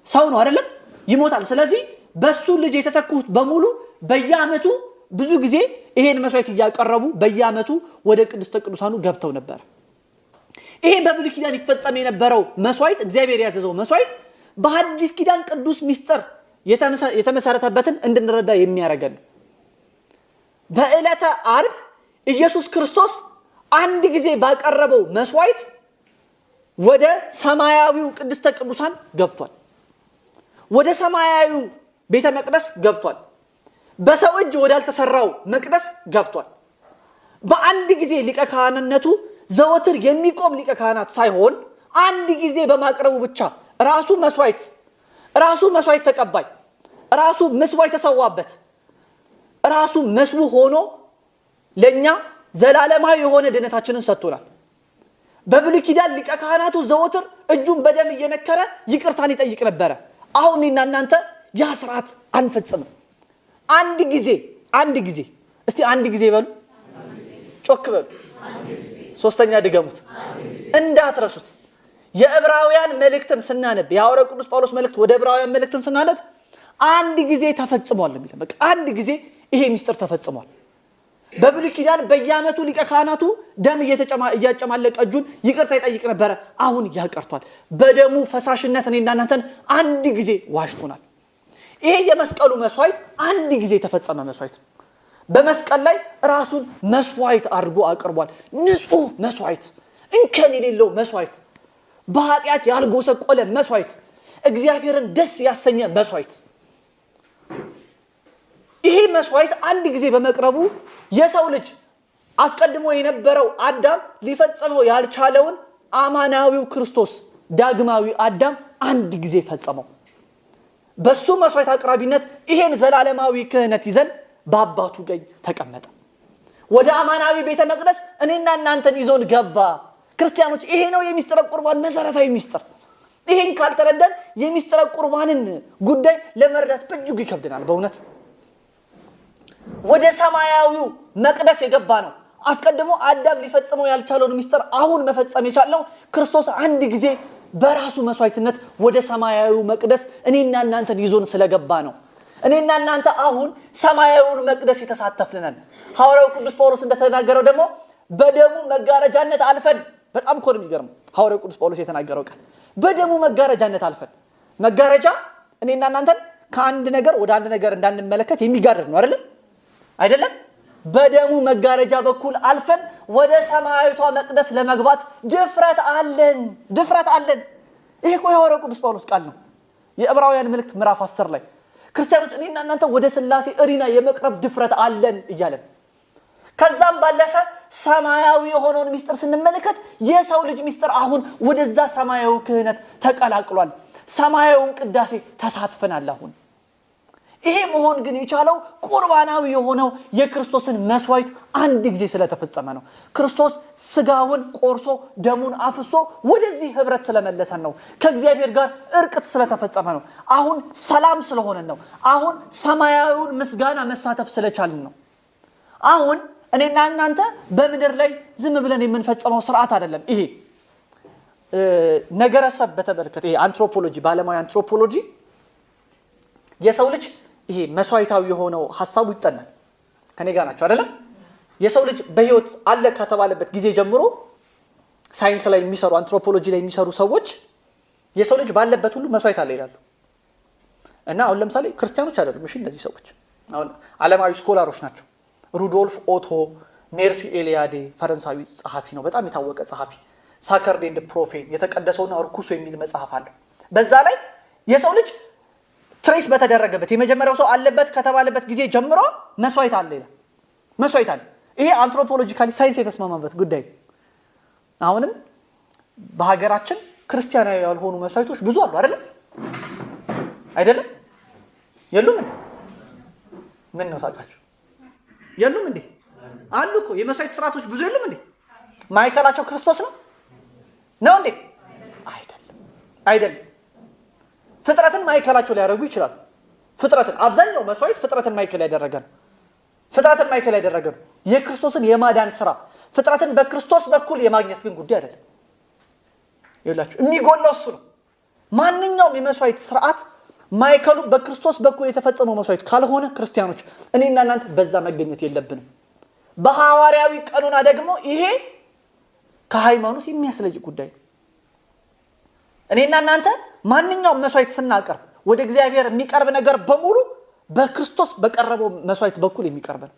ሰው ነው አይደለም? ይሞታል። ስለዚህ በሱ ልጅ የተተኩት በሙሉ በየአመቱ ብዙ ጊዜ ይሄን መስዋዕት እያቀረቡ በየአመቱ ወደ ቅድስተ ቅዱሳኑ ገብተው ነበር። ይሄ በብሉይ ኪዳን ይፈጸም የነበረው መስዋዕት፣ እግዚአብሔር ያዘዘው መስዋዕት በሐዲስ ኪዳን ቅዱስ ሚስጥር የተመሰረተበትን እንድንረዳ የሚያደርገን። በዕለተ ዓርብ ኢየሱስ ክርስቶስ አንድ ጊዜ ባቀረበው መስዋዕት ወደ ሰማያዊው ቅድስተ ቅዱሳን ገብቷል። ወደ ሰማያዊው ቤተ መቅደስ ገብቷል። በሰው እጅ ወዳልተሰራው መቅደስ ገብቷል። በአንድ ጊዜ ሊቀ ካህንነቱ ዘወትር የሚቆም ሊቀ ካህናት ሳይሆን አንድ ጊዜ በማቅረቡ ብቻ ራሱ መስዋዕት ተቀባይ፣ ራሱ መስዋዕት ተሰዋበት፣ ራሱ መስዋዕት ሆኖ ለኛ ዘላለማዊ የሆነ ድነታችንን ሰጥቶናል። በብሉይ ኪዳን ሊቀ ካህናቱ ዘወትር እጁን በደም እየነከረ ይቅርታን ይጠይቅ ነበረ። አሁን እኔና እናንተ ያ ስርዓት አንፈጽምም። አንድ ጊዜ እስቲ አንድ ጊዜ በሉ፣ ጮክ በሉ፣ ሶስተኛ ድገሙት፣ እንዳትረሱት። የዕብራውያን መልእክትን ስናነብ የሐዋርያው ቅዱስ ጳውሎስ መልእክት ወደ ዕብራውያን መልእክትን ስናነብ አንድ ጊዜ ተፈጽሟል የሚለው በቃ አንድ ጊዜ ይሄ ሚስጥር ተፈጽሟል። በብሉይ ኪዳን በየአመቱ ሊቀ ካህናቱ ደም እያጨማለቀ እጁን ይቅርታ ይጠይቅ ነበረ። አሁን ያቀርቷል። በደሙ ፈሳሽነት እኔና እናንተን አንድ ጊዜ ዋሽቶናል። ይሄ የመስቀሉ መስዋዕት አንድ ጊዜ የተፈጸመ መስዋዕት ነው። በመስቀል ላይ ራሱን መስዋዕት አድርጎ አቅርቧል። ንጹህ መስዋዕት፣ እንከን የሌለው መስዋዕት፣ በኃጢአት ያልጎሰቆለ መስዋዕት፣ እግዚአብሔርን ደስ ያሰኘ መስዋዕት። ይሄ መስዋዕት አንድ ጊዜ በመቅረቡ የሰው ልጅ አስቀድሞ የነበረው አዳም ሊፈጸመው ያልቻለውን አማናዊው ክርስቶስ ዳግማዊ አዳም አንድ ጊዜ ፈጸመው። በሱ መስዋዕት አቅራቢነት ይሄን ዘላለማዊ ክህነት ይዘን በአባቱ ቀኝ ተቀመጠ። ወደ አማናዊ ቤተ መቅደስ እኔና እናንተን ይዞን ገባ። ክርስቲያኖች፣ ይሄ ነው የሚስጥረ ቁርባን መሰረታዊ ሚስጥር። ይሄን ካልተረዳን የሚስጥረ ቁርባንን ጉዳይ ለመረዳት በእጅጉ ይከብደናል። በእውነት ወደ ሰማያዊው መቅደስ የገባ ነው። አስቀድሞ አዳም ሊፈጽመው ያልቻለውን ሚስጥር አሁን መፈጸም የቻለው ክርስቶስ አንድ ጊዜ በራሱ መስዋዕትነት ወደ ሰማያዊው መቅደስ እኔና እናንተን ይዞን ስለገባ ነው። እኔና እናንተ አሁን ሰማያዊውን መቅደስ የተሳተፍልናል። ሐዋርያው ቅዱስ ጳውሎስ እንደተናገረው ደግሞ በደሙ መጋረጃነት አልፈን፣ በጣም እኮ ነው የሚገርመው ሐዋርያው ቅዱስ ጳውሎስ የተናገረው ቃል። በደሙ መጋረጃነት አልፈን፣ መጋረጃ እኔና እናንተን ከአንድ ነገር ወደ አንድ ነገር እንዳንመለከት የሚጋርድ ነው አይደለም? በደሙ መጋረጃ በኩል አልፈን ወደ ሰማያዊቷ መቅደስ ለመግባት ድፍረት አለን። ይሄ እኮ የሐዋርያው ቅዱስ ጳውሎስ ቃል ነው። የዕብራውያን መልእክት ምዕራፍ 10 ላይ ክርስቲያኖች እኔና እናንተ ወደ ሥላሴ እሪና የመቅረብ ድፍረት አለን እያለን፣ ከዛም ባለፈ ሰማያዊ የሆነውን ሚስጥር ስንመለከት የሰው ልጅ ሚስጥር አሁን ወደዛ ሰማያዊ ክህነት ተቀላቅሏል። ሰማያዊውን ቅዳሴ ተሳትፈናል። አሁን ይሄ መሆን ግን የቻለው ቁርባናዊ የሆነው የክርስቶስን መስዋዕት አንድ ጊዜ ስለተፈጸመ ነው። ክርስቶስ ስጋውን ቆርሶ ደሙን አፍሶ ወደዚህ ህብረት ስለመለሰን ነው። ከእግዚአብሔር ጋር እርቅት ስለተፈጸመ ነው። አሁን ሰላም ስለሆነን ነው። አሁን ሰማያዊውን ምስጋና መሳተፍ ስለቻልን ነው። አሁን እኔና እናንተ በምድር ላይ ዝም ብለን የምንፈጽመው ስርዓት አይደለም። ይሄ ነገረሰብ በተመለከተ ይሄ አንትሮፖሎጂ፣ ባለሙያ አንትሮፖሎጂ የሰው ልጅ ይሄ መስዋዕታዊ የሆነው ሐሳቡ ይጠናል። ከኔ ጋር ናቸው አይደለም? የሰው ልጅ በህይወት አለ ከተባለበት ጊዜ ጀምሮ ሳይንስ ላይ የሚሰሩ አንትሮፖሎጂ ላይ የሚሰሩ ሰዎች የሰው ልጅ ባለበት ሁሉ መስዋዕት አለ ይላሉ። እና አሁን ለምሳሌ ክርስቲያኖች አይደሉም። እሺ፣ እነዚህ ሰዎች አሁን ዓለማዊ ስኮላሮች ናቸው። ሩዶልፍ ኦቶ ሜርሲ ኤሊያዴ ፈረንሳዊ ጸሐፊ ነው፣ በጣም የታወቀ ጸሐፊ። ሳከርድ ኤንድ ፕሮፌን የተቀደሰውና ርኩሱ የሚል መጽሐፍ አለ። በዛ ላይ የሰው ልጅ ትሬስ በተደረገበት የመጀመሪያው ሰው አለበት ከተባለበት ጊዜ ጀምሮ መስዋዕት አለ ይላል። መስዋዕት አለ። ይሄ አንትሮፖሎጂካሊ ሳይንስ የተስማማበት ጉዳይ። አሁንም በሀገራችን ክርስቲያናዊ ያልሆኑ መስዋዕቶች ብዙ አሉ አይደለም? የሉም እንዴ? ምን ነው ሳቃችሁ? የሉም እንዴ? አሉ እኮ የመስዋዕት ስርዓቶች ብዙ የሉም እንዴ? ማይከላቸው ክርስቶስ ነው እንዴ? አይደለም። ፍጥረትን ማይከላቸው ሊያደርጉ ይችላል። ፍጥረትን አብዛኛው መስዋዕት ፍጥረትን ማይከል ያደረገ ነው። የክርስቶስን የማዳን ስራ ፍጥረትን በክርስቶስ በኩል የማግኘት ግን ጉዳይ አይደለም። ይላችሁ የሚጎለው እሱ ነው። ማንኛውም የመስዋዕት ስርዓት ማይከሉ በክርስቶስ በኩል የተፈጸመው መስዋዕት ካልሆነ ክርስቲያኖች እኔና እናንተ በዛ መገኘት የለብንም። በሐዋርያዊ ቀኑና ደግሞ ይሄ ከሃይማኖት የሚያስለይ ጉዳይ ነው። እኔና እናንተ ማንኛውም መስዋዕት ስናቀርብ ወደ እግዚአብሔር የሚቀርብ ነገር በሙሉ በክርስቶስ በቀረበው መስዋዕት በኩል የሚቀርብ ነው።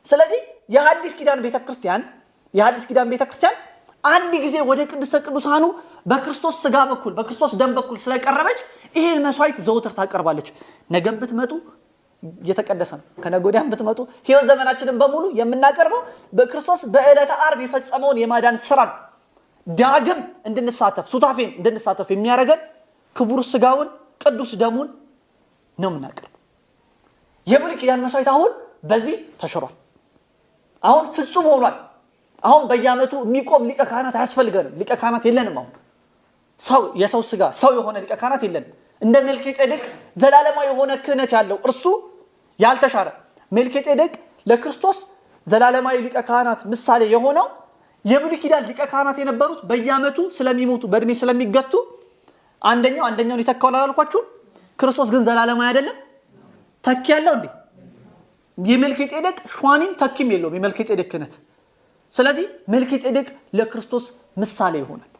ስለዚህ የሐዲስ ኪዳን ቤተክርስቲያን አንድ ጊዜ ወደ ቅድስተ ቅዱሳኑ በክርስቶስ ስጋ በኩል በክርስቶስ ደም በኩል ስለቀረበች ይሄን መስዋዕት ዘውትር ታቀርባለች። ነገም ብትመጡ እየተቀደሰ ነው። ከነገ ወዲያም ብትመጡ ሕይወት ዘመናችንን በሙሉ የምናቀርበው በክርስቶስ በዕለተ ዓርብ የፈጸመውን የማዳን ስራ ዳግም እንድንሳተፍ ሱታፌን እንድንሳተፍ የሚያደርገን ክቡር ስጋውን ቅዱስ ደሙን ነው የምናቀርበው። የብሉይ ኪዳን መስዋዕት አሁን በዚህ ተሽሯል። አሁን ፍጹም ሆኗል። አሁን በየዓመቱ የሚቆም ሊቀ ካህናት አያስፈልገንም። ሊቀ ካህናት የለንም። አሁን የሰው ስጋ ሰው የሆነ ሊቀ ካህናት የለንም። እንደ መልከጼዴቅ ዘላለማዊ የሆነ ክህነት ያለው እርሱ ያልተሻረ መልከጼዴቅ ለክርስቶስ ዘላለማዊ ሊቀ ካህናት ምሳሌ የሆነው የብሉይ ኪዳን ሊቀ ካህናት የነበሩት በየዓመቱ ስለሚሞቱ በእድሜ ስለሚገቱ አንደኛውን ይተካዋል አላልኳችሁ? ክርስቶስ ግን ዘላለማዊ አይደለም። ተኪ ያለው እንዴ? የመልከጼዴቅ ሿሚም ተኪም የለውም የመልከጼዴቅ ክህነት። ስለዚህ መልከጼዴቅ ለክርስቶስ ምሳሌ ይሆናል።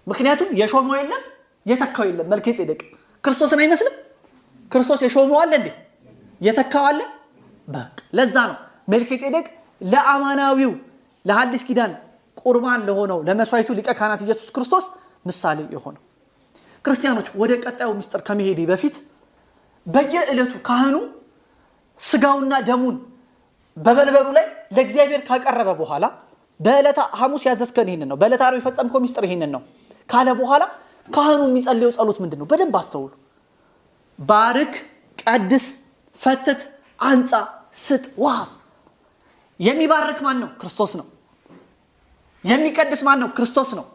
ምክንያቱም የሾመው የለም የተካው የለም። መልከጼዴቅ ክርስቶስን አይመስልም። ክርስቶስ የሾመው አለ እንዴ? የተካው አለ። በቃ ለዛ ነው መልከጼዴቅ ለአማናዊው ለሐዲስ ኪዳን ቁርባን ለሆነው ለመስዋዕቱ ሊቀ ካህናት ኢየሱስ ክርስቶስ ምሳሌ የሆነው። ክርስቲያኖች ወደ ቀጣዩ ምስጢር ከመሄድ በፊት በየዕለቱ ካህኑ ስጋውና ደሙን በመንበሩ ላይ ለእግዚአብሔር ካቀረበ በኋላ በዕለተ ሐሙስ ያዘዝከን ይሄንን ነው፣ በዕለተ ዓርብ የፈጸምከው ምስጢር ይሄንን ነው ካለ በኋላ ካህኑ የሚጸልየው ጸሎት ምንድን ነው? በደንብ አስተውሉ። ባርክ፣ ቀድስ፣ ፈትት፣ አንጻ፣ ስጥ፣ ውሃ። የሚባርክ ማን ነው? ክርስቶስ ነው። የሚቀድስ ማን ነው? ክርስቶስ ነው።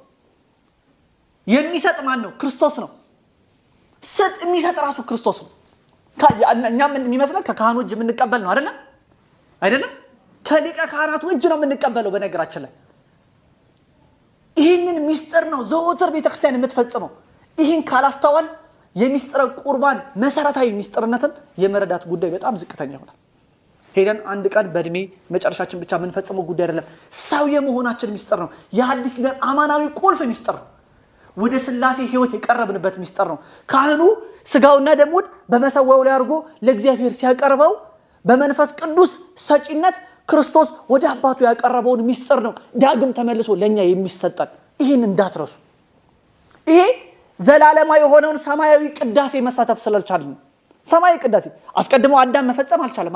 የሚሰጥ ማን ነው? ክርስቶስ ነው። ስጥ የሚሰጥ ራሱ ክርስቶስ ነው። እኛም የሚመስለን ከካህኑ እጅ የምንቀበል ነው አይደለም? ከሊቀ ካህናቱ እጅ ነው የምንቀበለው። በነገራችን ላይ ይህንን ምስጢር ነው ዘወትር ቤተክርስቲያን የምትፈጽመው። ይህን ካላስተዋል የሚስጥረ ቁርባን መሰረታዊ ምስጢርነትን የመረዳት ጉዳይ በጣም ዝቅተኛ ይሆናል። ሄደን አንድ ቀን በእድሜ መጨረሻችን ብቻ የምንፈጽመው ጉዳይ አይደለም። ሰው የመሆናችን ምስጢር ነው። የሐዲስ ኪዳን አማናዊ ቁልፍ ምስጢር ነው። ወደ ሥላሴ ሕይወት የቀረብንበት ምስጢር ነው። ካህኑ ስጋውና ደሙን በመሰዊያው ላይ አድርጎ ለእግዚአብሔር ሲያቀርበው በመንፈስ ቅዱስ ሰጪነት ክርስቶስ ወደ አባቱ ያቀረበውን ምስጢር ነው ዳግም ተመልሶ ለኛ የሚሰጠን። ይህን እንዳትረሱ። ይሄ ዘላለማዊ የሆነውን ሰማያዊ ቅዳሴ መሳተፍ ስላልቻልን ነው። ሰማያዊ ቅዳሴ አስቀድሞ አዳም መፈጸም አልቻለም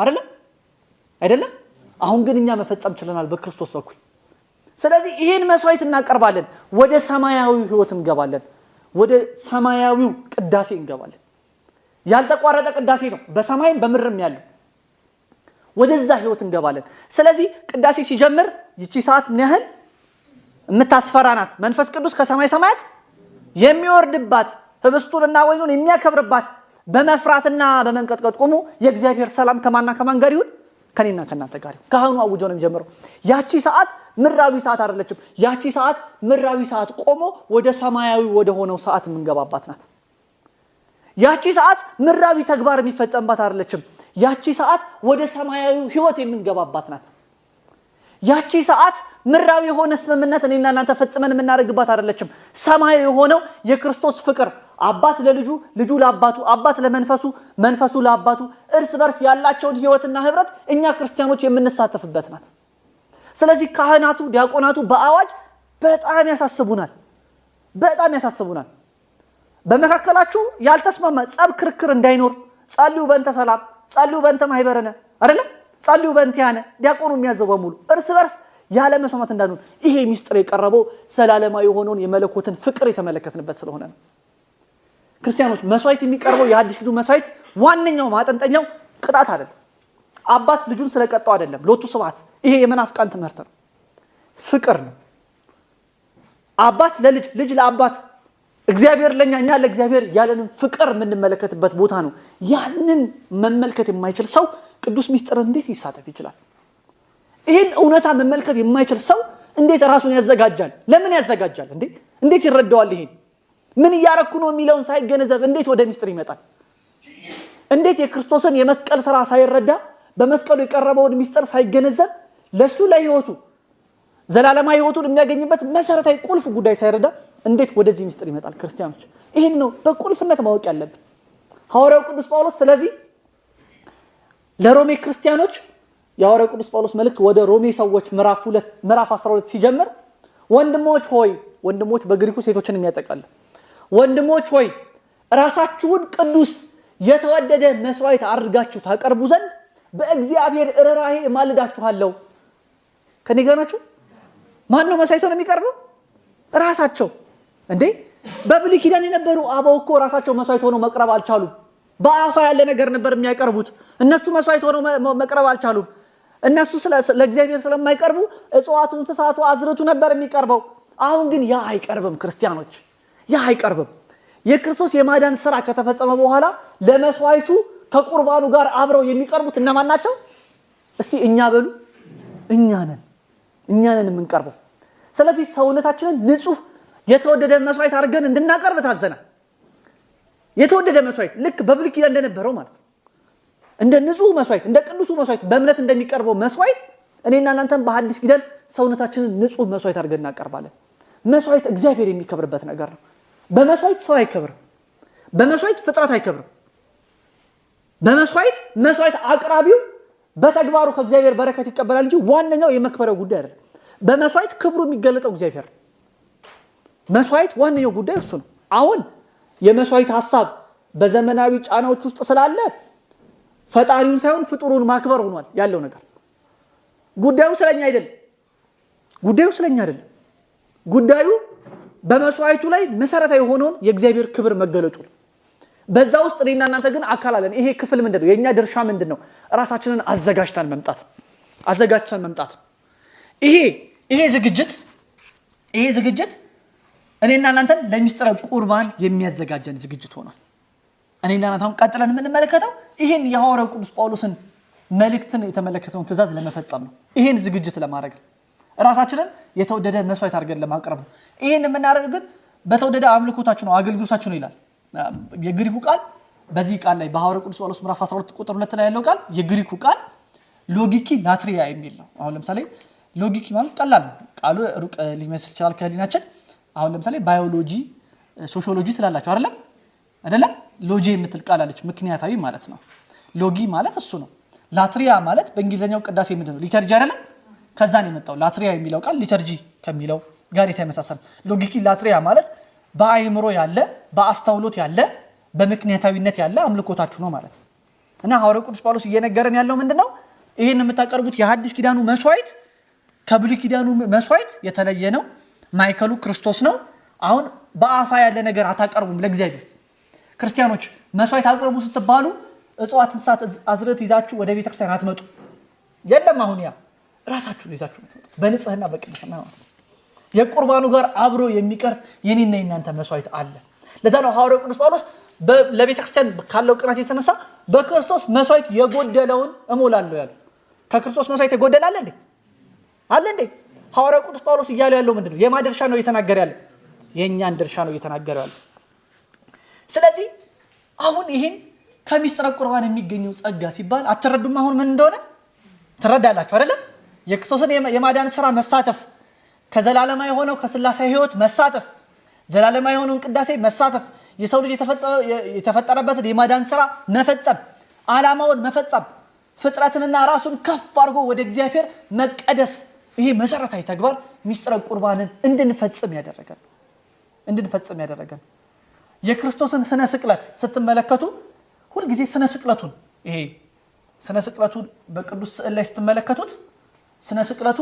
አይደለም? አሁን ግን እኛ መፈጸም ችለናል በክርስቶስ በኩል። ስለዚህ ይሄን መስዋዕት እናቀርባለን፣ ወደ ሰማያዊ ሕይወት እንገባለን፣ ወደ ሰማያዊው ቅዳሴ እንገባለን። ያልተቋረጠ ቅዳሴ ነው በሰማይም በምድርም ያለው። ወደዛ ሕይወት እንገባለን። ስለዚህ ቅዳሴ ሲጀምር ይቺ ሰዓት ምን ያህል የምታስፈራ ናት! መንፈስ ቅዱስ ከሰማይ ሰማያት የሚወርድባት ህብስቱንና ወይኑን የሚያከብርባት በመፍራትና በመንቀጥቀጥ ቆሙ የእግዚአብሔር ሰላም ከማን ጋር ይሁን? ከኔና ከናንተ ጋር ይሁን። ካህኑ አውጆ ነው የሚጀምረው። ያቺ ሰዓት ምድራዊ ሰዓት አይደለችም። ያቺ ሰዓት ምድራዊ ሰዓት ቆሞ ወደ ሰማያዊ ወደ ሆነው ሰዓት የምንገባባት ናት። ያቺ ሰዓት ምድራዊ ተግባር የሚፈጸምባት አይደለችም። ያቺ ሰዓት ወደ ሰማያዊ ሕይወት የምንገባባት ናት። ያቺ ሰዓት ምድራዊ የሆነ ስምምነት እኔና እናንተ ፈጽመን የምናደርግባት አይደለችም። ሰማያዊ የሆነው የክርስቶስ ፍቅር አባት ለልጁ፣ ልጁ ለአባቱ፣ አባት ለመንፈሱ፣ መንፈሱ ለአባቱ እርስ በርስ ያላቸውን ሕይወትና ህብረት እኛ ክርስቲያኖች የምንሳተፍበት ናት። ስለዚህ ካህናቱ፣ ዲያቆናቱ በአዋጅ በጣም ያሳስቡናል። በመካከላችሁ ያልተስማማ ጸብ ክርክር እንዳይኖር ጸልዩ በእንተ ሰላም ጸልዩ በእንተ ማህበረነ አይደለ ጸልዩ በእንተ ያነ ዲያቆኑ የሚያዘው በሙሉ እርስ በርስ ያለ መስማማት እንዳይኖር ይሄ ሚስጥር የቀረበው ሰላለማዊ የሆነውን የመለኮትን ፍቅር የተመለከትንበት ስለሆነ ነው። ክርስቲያኖች መስዋዕት የሚቀርበው የሐዲስ ኪዳኑ መስዋዕት ዋነኛው ማጠንጠኛው ቅጣት አይደለም። አባት ልጁን ስለቀጣው አይደለም ሎቱ ስብሐት ይሄ የመናፍቃን ትምህርት ነው። ፍቅር ነው። አባት ለልጅ ልጅ ለአባት እግዚአብሔር ለኛ እኛ ለእግዚአብሔር ያለንን ፍቅር የምንመለከትበት ቦታ ነው። ያንን መመልከት የማይችል ሰው ቅዱስ ሚስጥር እንዴት ይሳተፍ ይችላል? ይሄን እውነታ መመልከት የማይችል ሰው እንዴት ራሱን ያዘጋጃል? ለምን ያዘጋጃል እንዴ? እንዴት ይረዳዋል? ይሄን ምን ያረኩ ነው የሚለውን ሳይገነዘብ እንዴት ወደ ሚስጥር ይመጣል? እንዴት የክርስቶስን የመስቀል ሥራ ሳይረዳ በመስቀሉ የቀረበውን ሚስጥር ሳይገነዘብ ለሱ ለህይወቱ ዘላለማዊ ህይወቱን የሚያገኝበት መሰረታዊ ቁልፍ ጉዳይ ሳይረዳ እንዴት ወደዚህ ሚስጥር ይመጣል? ክርስቲያኖች ይሄን ነው በቁልፍነት ማወቅ ያለብን። ሐዋርያው ቅዱስ ጳውሎስ ስለዚህ ለሮሜ ክርስቲያኖች የሐዋርያው ቅዱስ ጳውሎስ መልእክት ወደ ሮሜ ሰዎች ምዕራፍ 12 ሲጀምር ወንድሞች ሆይ ወንድሞች በግሪኩ ሴቶችን የሚያጠቃል ወንድሞች ሆይ ራሳችሁን ቅዱስ የተወደደ መስዋዕት አድርጋችሁ ታቀርቡ ዘንድ በእግዚአብሔር ርኅራኄ ማልዳችኋለሁ። ከኔ ጋር ናችሁ? ማን ነው መስዋዕት ሆነው የሚቀርበው? ራሳቸው እንዴ በብሉይ ኪዳን የነበሩ አበው እኮ ራሳቸው መስዋዕት ሆነው መቅረብ አልቻሉም። በአፋ ያለ ነገር ነበር የሚያቀርቡት። እነሱ መስዋዕት ሆነው መቅረብ አልቻሉም። እነሱ ለእግዚአብሔር ስለማይቀርቡ እጽዋቱ፣ እንስሳቱ፣ አዝርቱ ነበር የሚቀርበው። አሁን ግን ያ አይቀርብም። ክርስቲያኖች ያ አይቀርብም። የክርስቶስ የማዳን ሥራ ከተፈጸመ በኋላ ለመስዋዕቱ ከቁርባኑ ጋር አብረው የሚቀርቡት እነማን ናቸው? እስቲ እኛ በሉ። እኛ ነን የምንቀርበው። ስለዚህ ሰውነታችንን ንጹህ የተወደደ መስዋዕት አድርገን እንድናቀርብ ታዘናል። የተወደደ መስዋዕት ልክ በብሉይ ኪዳን እንደነበረው ማለት ነው። እንደ ንጹህ መስዋዕት እንደ ቅዱሱ መስዋዕት በእምነት እንደሚቀርበው መስዋዕት እኔና እናንተም በሐዲስ ኪዳን ሰውነታችንን ንጹህ መስዋዕት አድርገን እናቀርባለን። መስዋዕት እግዚአብሔር የሚከብርበት ነገር ነው። በመስዋዕት ሰው አይከብርም። በመስዋዕት ፍጥረት አይከብርም። በመስዋዕት አቅራቢው በተግባሩ ከእግዚአብሔር በረከት ይቀበላል እንጂ ዋነኛው የመክበሪያው ጉዳይ አይደለም። በመስዋዕት ክብሩ የሚገለጠው እግዚአብሔር። መስዋዕት ዋነኛው ጉዳይ እሱ ነው። አሁን የመስዋዕት ሐሳብ በዘመናዊ ጫናዎች ውስጥ ስላለ ፈጣሪውን ሳይሆን ፍጡሩን ማክበር ሆኗል ያለው ነገር። ጉዳዩ ስለኛ አይደለም። ጉዳዩ በመስዋዕቱ ላይ መሰረታዊ የሆነውን የእግዚአብሔር ክብር መገለጡ ነው። በዛ ውስጥ እኔና እናንተ ግን አካል አለን። ይሄ ክፍል ምንድነው? የኛ ድርሻ ምንድነው? ራሳችንን አዘጋጅተን መምጣት። ይሄ ዝግጅት እኔና እናንተን ለሚስጥረ ቁርባን የሚያዘጋጀን ዝግጅት ሆኗል። እኔና እናንተ አሁን ቀጥለን የምንመለከተው ይሄን የሐዋርያው ቅዱስ ጳውሎስን መልእክትን የተመለከተውን ትእዛዝ ለመፈጸም ነው። ይሄን ዝግጅት ለማድረግ ነው። ራሳችንን የተወደደ መስዋዕት አድርገን ለማቅረብ ነው። ይሄን የምናደርገው ግን በተወደደ አምልኮታችሁ ነው፣ አገልግሎታችሁ ነው ይላል የግሪኩ ቃል። በዚህ ቃል ላይ በሐዋርያው ቅዱስ ጳውሎስ ምዕራፍ 12 ቁጥር 2 ላይ ያለው ቃል የግሪኩ ቃል ሎጊኪ ላትሪያ የሚል ነው። አሁን ለምሳሌ ሎጊኪ ማለት ቀላል ነው፣ ቃሉ ሩቅ ሊመስል ይችላል ከህሊናችን። አሁን ለምሳሌ ባዮሎጂ፣ ሶሺዮሎጂ ትላላችሁ አይደለም? ሎጂ የምትል ቃል አለች፣ ምክንያታዊ ማለት ነው። ሎጊ ማለት እሱ ነው። ላትሪያ ማለት በእንግሊዝኛው ቅዳሴ ምንድነው? ሊተርጂ አይደለም? ከዛ ነው የመጣው። ላትሪያ የሚለው ቃል ሊተርጂ ከሚለው ጋር የተመሳሰለ። ሎጊኪ ላትሪያ ማለት በአእምሮ ያለ፣ በአስተውሎት ያለ፣ በምክንያታዊነት ያለ አምልኮታችሁ ነው ማለት ነው። እና ሐዋርያው ቅዱስ ጳውሎስ እየነገረን ያለው ምንድነው? ይሄን የምታቀርቡት የሐዲስ ኪዳኑ መስዋዕት ከብሉይ ኪዳኑ መስዋዕት የተለየ ነው። ማይከሉ ክርስቶስ ነው። አሁን በአፋ ያለ ነገር አታቀርቡም ለእግዚአብሔር። ክርስቲያኖች መስዋዕት አቅርቡ ስትባሉ እጽዋት፣ እንስሳት፣ አዝርዕት ይዛችሁ ወደ ቤተክርስቲያን አትመጡ። የለም አሁን ያ ራሳችሁን ይዛችሁ መጥቶ በንጽህና በቅድስና ማለት የቁርባኑ ጋር አብሮ የሚቀርብ የኔና የናንተ መስዋዕት አለ። ለዛ ነው ሐዋርያው ቅዱስ ጳውሎስ ለቤተክርስቲያን ካለው ቅናት የተነሳ በክርስቶስ መስዋዕት የጎደለውን እሞላለሁ ያለው። ከክርስቶስ መስዋዕት የጎደለ አለ እንዴ? ሐዋርያው ቅዱስ ጳውሎስ እያለ ያለው ምንድነው? የማን ድርሻ ነው እየተናገረ ያለው? የኛን ድርሻ ነው እየተናገረ ያለው። ስለዚህ አሁን ይሄን ከሚስጥረ ቁርባን የሚገኘው ጸጋ ሲባል አትረዱም? አሁን ምን እንደሆነ ትረዳላችሁ አይደለም? የክርስቶስን የማዳን ሥራ መሳተፍ፣ ከዘላለማዊ የሆነው ከሥላሴ ሕይወት መሳተፍ፣ ዘላለማዊ የሆነውን ቅዳሴ መሳተፍ፣ የሰው ልጅ የተፈጠረበትን የማዳን ሥራ መፈጸም፣ ዓላማውን መፈጸም፣ ፍጥረትንና ራሱን ከፍ አድርጎ ወደ እግዚአብሔር መቀደስ፣ ይሄ መሰረታዊ ተግባር ሚስጥረ ቁርባንን እንድንፈጽም ያደረገን። የክርስቶስን ስነ ስቅለት ስትመለከቱ ሁሉ ጊዜ ስነ ስቅለቱን ይሄ ስነ ስቅለቱን በቅዱስ ስዕል ላይ ስትመለከቱት ስነ ስቅለቱ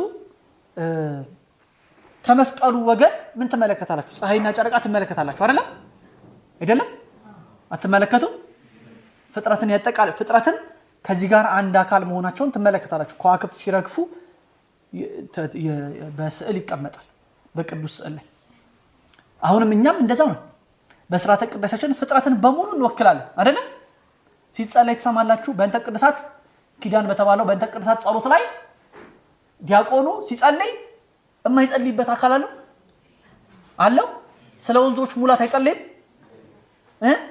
ከመስቀሉ ወገን ምን ትመለከታላችሁ? ፀሐይና ጨረቃ ትመለከታላችሁ አይደለም? አትመለከቱ? ፍጥረትን ያጠቃል ፍጥረትን ከዚህ ጋር አንድ አካል መሆናቸውን ትመለከታላችሁ። ከዋክብት ሲረግፉ በስዕል ይቀመጣል በቅዱስ ስዕል ላይ። አሁንም እኛም እንደዛው ነው። በሥርዓተ ቅዳሴያችን ፍጥረትን በሙሉ እንወክላለን አይደለም? ሲጸለይ ተሰማላችሁ። በእንተ ቅድሳት ኪዳን በተባለው በእንተ ቅድሳት ጸሎት ላይ ዲያቆኑ ሲጸልይ የማይጸልይበት አካል አለው? ስለ ወንዞች ሙላት አይጸልይም?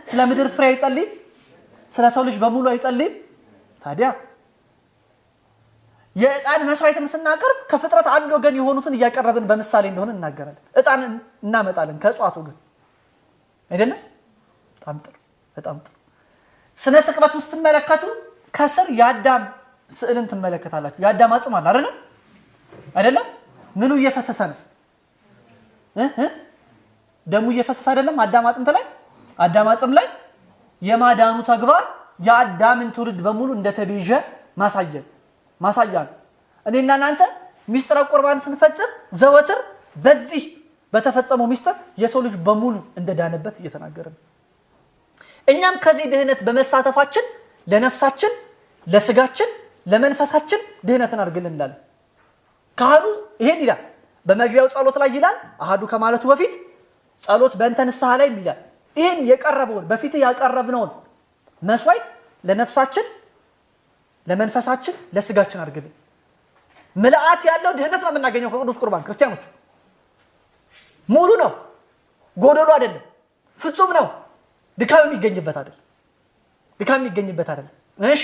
ስለ ምድር ፍሬ አይጸልይም? ስለ ሰው ልጅ በሙሉ አይጸልይም? ታዲያ የዕጣን መስዋዕትን ስናቀርብ ከፍጥረት አንድ ወገን የሆኑትን እያቀረብን በምሳሌ እንደሆነ እናገራለን። ዕጣን እናመጣለን ከእጽዋቱ ግን አይደለም? በጣም ጥሩ። ስነ ስቅለት ውስጥ ትመለከቱ ከስር የአዳም ስዕልን ትመለከታላችሁ። የአዳም አጽም አለ አይደለም? ምኑ እየፈሰሰ ነው? ደሙ እየፈሰሰ አይደለም? አዳም አጥንት ላይ አዳም አጽም ላይ የማዳኑ ተግባር የአዳምን ትውልድ በሙሉ እንደተቤዠ ማሳያ ነው። እኔና እናንተ ሚስጥረ ቁርባን ስንፈጽም ዘወትር በዚህ በተፈጸመው ሚስጥር የሰው ልጅ በሙሉ እንደዳነበት እየተናገርን እኛም ከዚህ ድህነት በመሳተፋችን ለነፍሳችን፣ ለስጋችን፣ ለመንፈሳችን ድህነትን አድርግልን እንላለን። ካህኑ ይሄን ይላል በመግቢያው ጸሎት ላይ ይላል። አሃዱ ከማለቱ በፊት ጸሎት በእንተ ንስሐ ላይ ይላል። ይሄን የቀረበውን በፊት ያቀረብነውን መስዋዕት ለነፍሳችን፣ ለመንፈሳችን፣ ለስጋችን አድርግልን። ምልአት ያለው ድህነት ነው የምናገኘው ከቅዱስ ቁርባን። ክርስቲያኖች ሙሉ ነው፣ ጎደሎ አይደለም፣ ፍጹም ነው። ድካም የሚገኝበት አይደለም። እሺ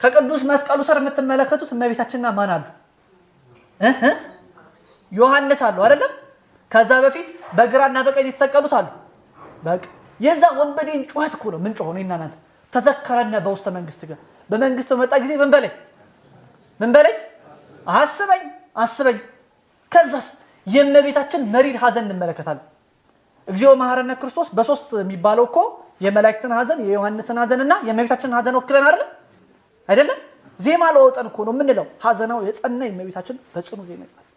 ከቅዱስ መስቀሉ ስር የምትመለከቱት እመቤታችንና ማን አሉ? ዮሐንስ አሉ አይደለም? ከዛ በፊት በግራና በቀኝ የተሰቀሉት አሉ። በቃ የዛ ወንበዴን ጩኸት እኮ ነው ምን ጮኸው ነው እናንተ ተዘከረነ በውስተ መንግስት ጋር በመንግስት በመጣ ጊዜ ምን በለኝ አስበኝ። ከዛስ የእመቤታችን መሪር ሐዘን እንመለከታለን። እግዚኦ መሐረነ ክርስቶስ በሶስት የሚባለው እኮ የመላእክትን ሐዘን፣ የዮሐንስን ሐዘንና የእመቤታችንን ሐዘን ወክለን አይደለም? ዜማ ለወጠን እኮ ነው የምንለው። ሐዘናው የጸና የእመቤታችን በጽኑ ዜማ ይባላል።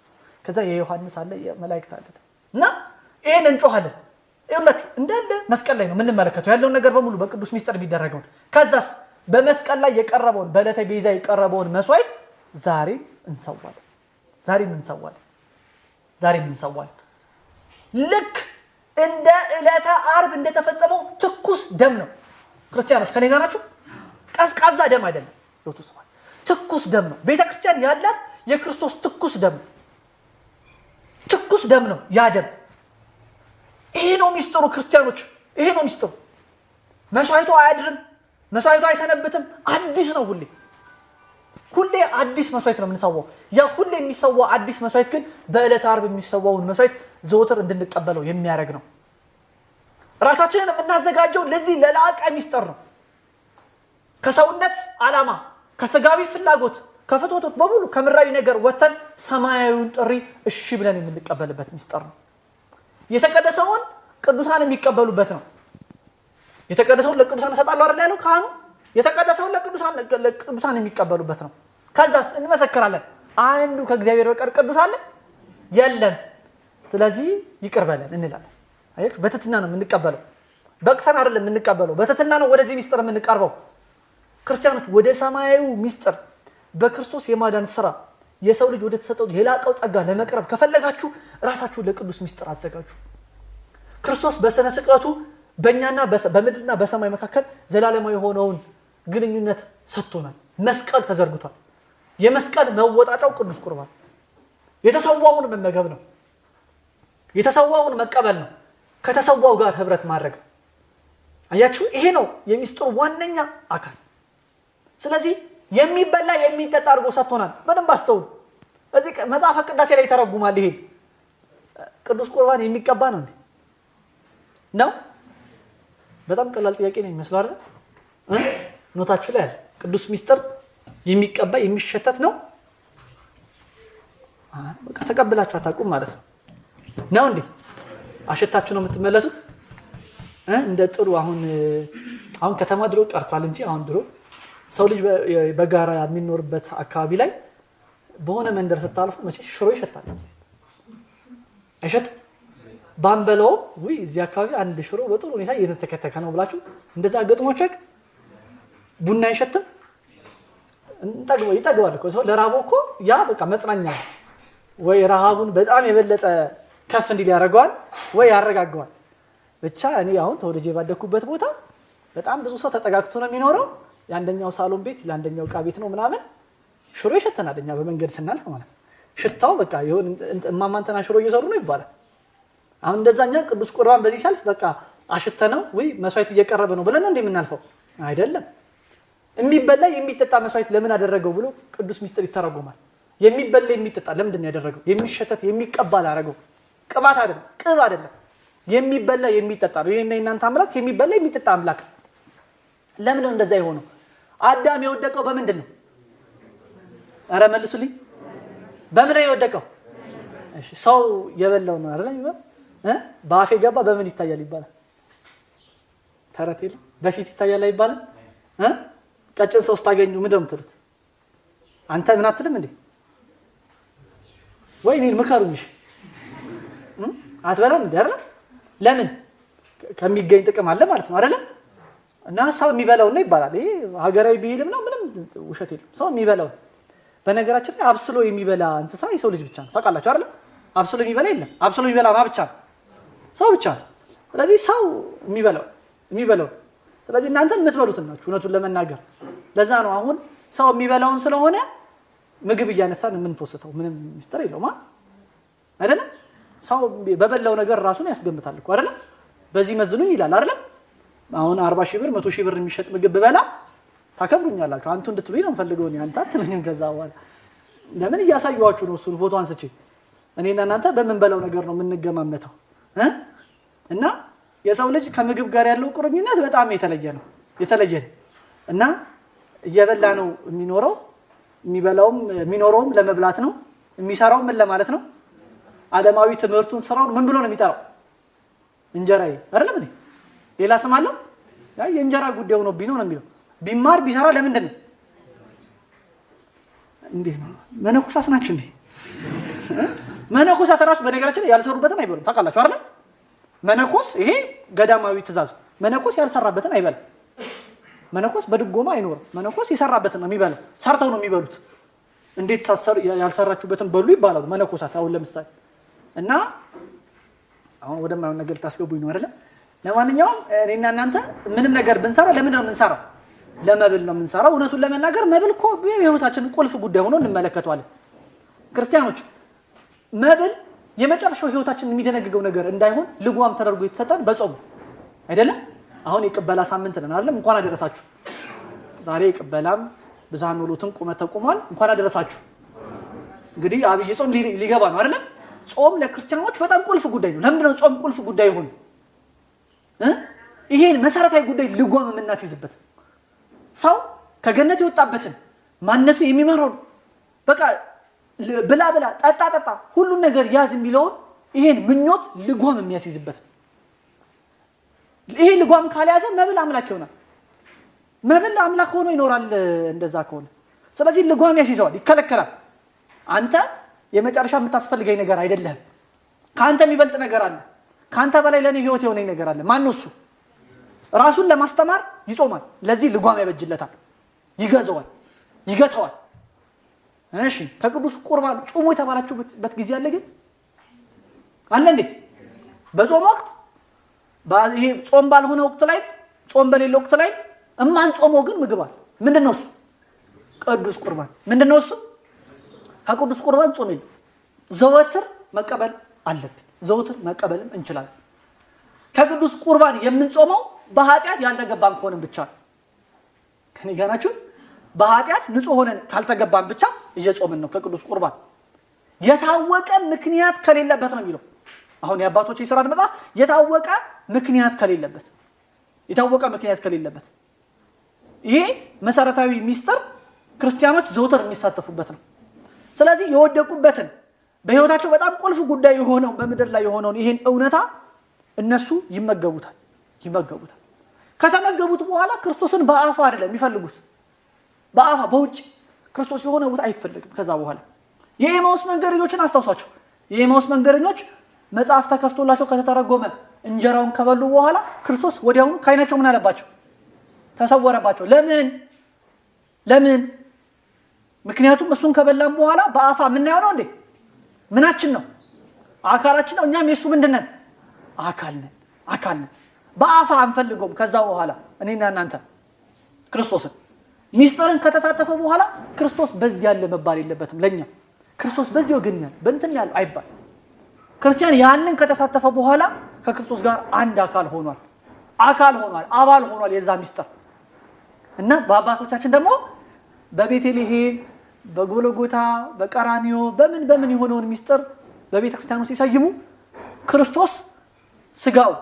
ከዛ የዮሐንስ አለ፣ የመላእክት አለ እና ይሄን እንጮሃለን። ይኸውላችሁ እንዳለ መስቀል ላይ ነው የምንመለከተው ያለውን ነገር በሙሉ በቅዱስ ሚስጥር የሚደረገው። ከዛስ በመስቀል ላይ የቀረበውን በዕለተ ቤዛ የቀረበውን መስዋዕት ዛሬም እንሰዋለን። ልክ እንደ ዕለተ ዓርብ እንደተፈጸመው ትኩስ ደም ነው። ክርስቲያኖች ከኔ ጋር ናችሁ? ቀዝቃዛ ደም አይደለም። ትኩስ ደም ነው። ቤተክርስቲያን ያላት የክርስቶስ ትኩስ ደም ነው። ያ ደም ይሄ ነው ሚስጥሩ። ክርስቲያኖች ይሄ ነው ሚስጥሩ። መስዋዕቱ አያድርም፣ መስዋዕቱ አይሰነብትም። አዲስ ነው። ሁሌ አዲስ መስዋዕት ነው የምንሰዋው። ያ ሁሌ የሚሰዋው አዲስ መስዋዕት ግን በዕለተ ዓርብ የሚሰዋውን መስዋዕት ዘወትር እንድንቀበለው የሚያደርግ ነው። ራሳችንን የምናዘጋጀው ለዚህ ለላቀ ሚስጥር ነው። ከሰውነት ዓላማ፣ ከስጋዊ ፍላጎት፣ ከፍትወቶች በሙሉ ከምድራዊ ነገር ወጥተን ሰማያዊውን ጥሪ እሺ ብለን የምንቀበልበት ሚስጥር ነው። የተቀደሰውን ቅዱሳን የሚቀበሉበት ነው። የተቀደሰውን ለቅዱሳን እሰጣለሁ አይደል ያለው ካህኑ? የተቀደሰውን ለቅዱሳን የሚቀበሉበት ነው። ከዛስ እንመሰክራለን አንዱ ከእግዚአብሔር በቀር ቅዱስ አለ የለም፣ ስለዚህ ይቅር በለን እንላለን። አያችሁ፣ በትህትና ነው የምንቀበለው። በቅተን አይደለም የምንቀበለው፣ በትህትና ነው ወደዚህ ሚስጥር የምንቀርበው። ክርስቲያኖች ወደ ሰማያዊ ሚስጥር በክርስቶስ የማዳን ስራ የሰው ልጅ ወደ ተሰጠው የላቀው ጸጋ ለመቅረብ ከፈለጋችሁ ራሳችሁ ለቅዱስ ሚስጥር አዘጋጁ። ክርስቶስ በስነ ስቅለቱ በእኛና በምድርና በሰማይ መካከል ዘላለማዊ የሆነውን ግንኙነት ሰጥቶናል። መስቀል ተዘርግቷል። የመስቀል መወጣጫው ቅዱስ ቁርባን የተሰዋውን መመገብ ነው። የተሰዋውን መቀበል ነው። ከተሰዋው ጋር ህብረት ማድረግ። አያችሁ፣ ይሄ ነው የሚስጥሩ ዋነኛ አካል። ስለዚህ የሚበላ የሚጠጣ አድርጎ ሰጥቶናል። በደንብ አስተውሉ። እዚህ መጽሐፈ ቅዳሴ ላይ ተረጉማል። ይሄ ቅዱስ ቁርባን የሚቀባ ነው እንዴ? ነው? በጣም ቀላል ጥያቄ ነው የሚመስለው አይደል? ኖታችሁ ላይ አለ። ቅዱስ ሚስጥር የሚቀባ የሚሸተት ነው። በቃ ተቀብላችሁ አታውቁም ማለት ነው እንዴ? አሸታችሁ ነው የምትመለሱት? እንደ ጥሩ አሁን ከተማ ድሮ ቀርቷል እንጂ አሁን ድሮ ሰው ልጅ በጋራ የሚኖርበት አካባቢ ላይ በሆነ መንደር ስታልፉ መቼ ሽሮ ይሸታል አይሸት ባንበለው ወይ እዚህ አካባቢ አንድ ሽሮ በጥሩ ሁኔታ እየተተከተከ ነው ብላችሁ እንደዛ ገጥሞች ቡና አይሸትም ይጠግባል እኮ ሰው ለራቦ እኮ ያ በቃ መጽናኛ ወይ ረሃቡን በጣም የበለጠ ከፍ እንዲል ያደርገዋል ወይ ያረጋጋዋል ብቻ እኔ አሁን ተወልጄ ባደኩበት ቦታ በጣም ብዙ ሰው ተጠጋግቶ ነው የሚኖረው ያንደኛው ሳሎን ቤት ያንደኛው ዕቃ ቤት ነው ምናምን ሽሮ ይሸተናል እኛ በመንገድ ስናልፍ ማለት ሽታው በቃ ይሁን እማማንተና ሽሮ እየሰሩ ነው ይባላል አሁን እንደዛኛ ቅዱስ ቁርባን በዚህ ሰልፍ በቃ አሽተነው ወይ መስዋዕት እየቀረበ ነው ብለን እንደ የምናልፈው አይደለም የሚበላ የሚጠጣ መስዋዕት ለምን አደረገው ብሎ ቅዱስ ሚስጥር ይተረጎማል የሚበላ የሚጠጣ ለምንድን ነው ያደረገው የሚሸተት የሚቀባል አረገው ቅባት አይደለም ቅብ አይደለም የሚበላ የሚጠጣ ነው ይሄን እናንተ አምላክ የሚበላ የሚጠጣ አምላክ ለምን ነው እንደዛ የሆነው አዳም የወደቀው በምንድን ነው አረ መልሱልኝ በምን ነው የወደቀው እሺ ሰው የበላው ነው አይደል በአፌ ገባ በምን ይታያል ይባላል ተረቴል በፊት ይታያል አይባልም ቀጭን ሰው ስታገኙ ምንድነው የምትሉት አንተ ምን አትልም እንዴ ወይ እኔን መካሩኝ አትበላም እንዴ አይደል ለምን ከሚገኝ ጥቅም አለ ማለት ነው አይደል እና ሰው የሚበላው ነው ይባላል ይሄ ሀገራዊ ቢልም ነው ምንም ውሸት የለም ሰው የሚበላው በነገራችን ላይ አብስሎ የሚበላ እንስሳ የሰው ልጅ ብቻ ነው ታውቃላችሁ አይደል አብስሎ የሚበላ የለም አብስሎ የሚበላ ብቻ ሰው ብቻ ስለዚህ ሰው የሚበላው ስለዚህ እናንተ የምትበሉት ናችሁ እውነቱን ለመናገር ለዛ ነው አሁን ሰው የሚበላውን ስለሆነ ምግብ እያነሳን ምን ፖስተው ምንም ሚስጥር የለውም አይደል ሰው በበላው ነገር ራሱን ያስገምታል እኮ አይደል በዚህ መዝኑኝ ይላል አይደል አሁን 40 ሺህ ብር 100 ሺህ ብር የሚሸጥ ምግብ በበላ ታከብሩኛላችሁ አንቱ እንድትሉኝ ነው ፈልገው ነው አንተ አትሉኝም ከዛ በኋላ ለምን እያሳዩዋችሁ ነው እሱን ፎቶ አንስቼ እኔና እናንተ በምን በላው ነገር ነው የምንገማመተው እና የሰው ልጅ ከምግብ ጋር ያለው ቁርኝነት በጣም የተለየ ነው እና እየበላ ነው የሚኖረው የሚኖረውም ለመብላት ነው የሚሰራው ምን ለማለት ነው ዓለማዊ ትምህርቱን ስራውን ምን ብሎ ነው የሚጠራው እንጀራዬ አይደለም እንዴ ሌላ ስም አለው ያ የእንጀራ ጉዳዩ ነው ቢኖር ነው የሚለው ቢማር ቢሰራ ለምንድን ነው እንዴ መነኮሳት ናችሁ እንዴ መነኮሳት ራሱ በነገራችን ላይ ያልሰሩበትን አይበሉም ታውቃላችሁ አይደል መነኮስ ይሄ ገዳማዊ ትእዛዝ መነኮስ ያልሰራበትን አይበላም መነኮስ በድጎማ አይኖርም መነኮስ የሰራበትን ነው የሚበላው ሰርተው ነው የሚበሉት እንዴት ሳሰሩ ያልሰራችሁበትን በሉ ይባላሉ መነኮሳት አሁን ለምሳሌ እና አሁን ወደማይሆን ነገር ታስገቡኝ ነው አይደል ለማንኛውም እኔና እናንተ ምንም ነገር ብንሰራ ለምንድን ነው የምንሰራው ለመብል ነው የምንሰራው እውነቱን ለመናገር መብል እኮ የህይወታችን ቁልፍ ጉዳይ ሆኖ እንመለከተዋለን ክርስቲያኖች መብል የመጨረሻው ህይወታችን የሚደነግገው ነገር እንዳይሆን ልጓም ተደርጎ የተሰጠን በጾም አይደለም አሁን የቅበላ ሳምንት ነን አይደለም እንኳን አደረሳችሁ ዛሬ ቅበላም ብዙሃን ወሉትን ቁመተ ቆሟል እንኳን አደረሳችሁ እንግዲህ አብይ ጾም ሊገባ ነው አይደለም ጾም ለክርስቲያኖች በጣም ቁልፍ ጉዳይ ነው ለምንድን ነው ጾም ቁልፍ ጉዳይ ሆነ ይሄን መሰረታዊ ጉዳይ ልጓም የምናስይዝበት ሰው ከገነት የወጣበትን ማንነቱ የሚመረው በቃ ብላ ጠጣ ሁሉን ነገር ያዝ የሚለውን ይሄን ምኞት ልጓም የሚያስይዝበት ይሄ ልጓም ካልያዘ መብል አምላክ ይሆናል መብል አምላክ ሆኖ ይኖራል እንደዛ ከሆነ ስለዚህ ልጓም ያስይዘዋል ይከለከላል አንተ የመጨረሻ የምታስፈልገኝ ነገር አይደለም ካንተ የሚበልጥ ነገር አለ ካንተ በላይ ለኔ ህይወት የሆነኝ ነገር አለ ማን ነው እሱ ራሱን ለማስተማር ይጾማል ለዚህ ልጓም ያበጅለታል ይገዛዋል ይገታዋል እሺ ከቅዱስ ቁርባን ጾሙ የተባላችሁበት ጊዜ አለ ግን አለ እንዴ በጾም ወቅት ይሄ ጾም ባልሆነ ወቅት ላይ ጾም በሌለ ወቅት ላይ እማን ጾመው ግን ምግብ አለ ምንድነው እሱ ቅዱስ ቁርባን ምንድነው እሱ ከቅዱስ ቁርባን ጾም ዘወትር መቀበል አለብን ዘወትር መቀበልም እንችላለን ከቅዱስ ቁርባን የምንጾመው በኃጢያት ያልተገባን ከሆነን ብቻ ከኔ ጋር ናችሁ በኃጢያት ንጹህ ሆነን ካልተገባን ብቻ እየጾምን ነው ከቅዱስ ቁርባን የታወቀ ምክንያት ከሌለበት ነው የሚለው አሁን የአባቶች የሥርዓት መጽሐፍ የታወቀ ምክንያት ከሌለበት ይሄ መሰረታዊ ሚስጥር ክርስቲያኖች ዘውትር የሚሳተፉበት ነው ስለዚህ የወደቁበትን በህይወታቸው በጣም ቁልፍ ጉዳይ የሆነው በመድር ላይ የሆነውን ይሄን እውነታ እነሱ ይመገቡታል ይመገቡታል። ከተመገቡት በኋላ ክርስቶስን በአፋ አይደለም የሚፈልጉት፣ በአፋ በውጭ ክርስቶስ የሆነ ቦታ አይፈልግም። ከዛ በኋላ የኤማውስ መንገደኞችን አስታውሷቸው። የኤማውስ መንገደኞች መጽሐፍ ተከፍቶላቸው ከተተረጎመ እንጀራውን ከበሉ በኋላ ክርስቶስ ወዲያውኑ ከዓይናቸው ምን አለባቸው? ተሰወረባቸው። ለምን? ምክንያቱም እሱን ከበላን በኋላ በአፋ ምናየው ነው እንዴ? ምናችን ነው? አካላችን ነው። እኛም የሱ ምንድነን? አካል ነን። በአፋ አንፈልገውም። ከዛ በኋላ እኔና እናንተ ክርስቶስን ሚስጥርን ከተሳተፈ በኋላ ክርስቶስ በዚህ ያለ መባል የለበትም። ለኛ ክርስቶስ በዚህ ወገን ያለ በእንትን ያለ አይባል። ክርስቲያን ያንን ከተሳተፈ በኋላ ከክርስቶስ ጋር አንድ አካል ሆኗል፣ አባል ሆኗል የዛ ሚስጥር። እና በአባቶቻችን ደግሞ በቤተልሔም በጎልጎታ በቀራንዮ በምን የሆነውን ሚስጥር በቤተ ክርስቲያኑ ሲሰይሙ ክርስቶስ ስጋው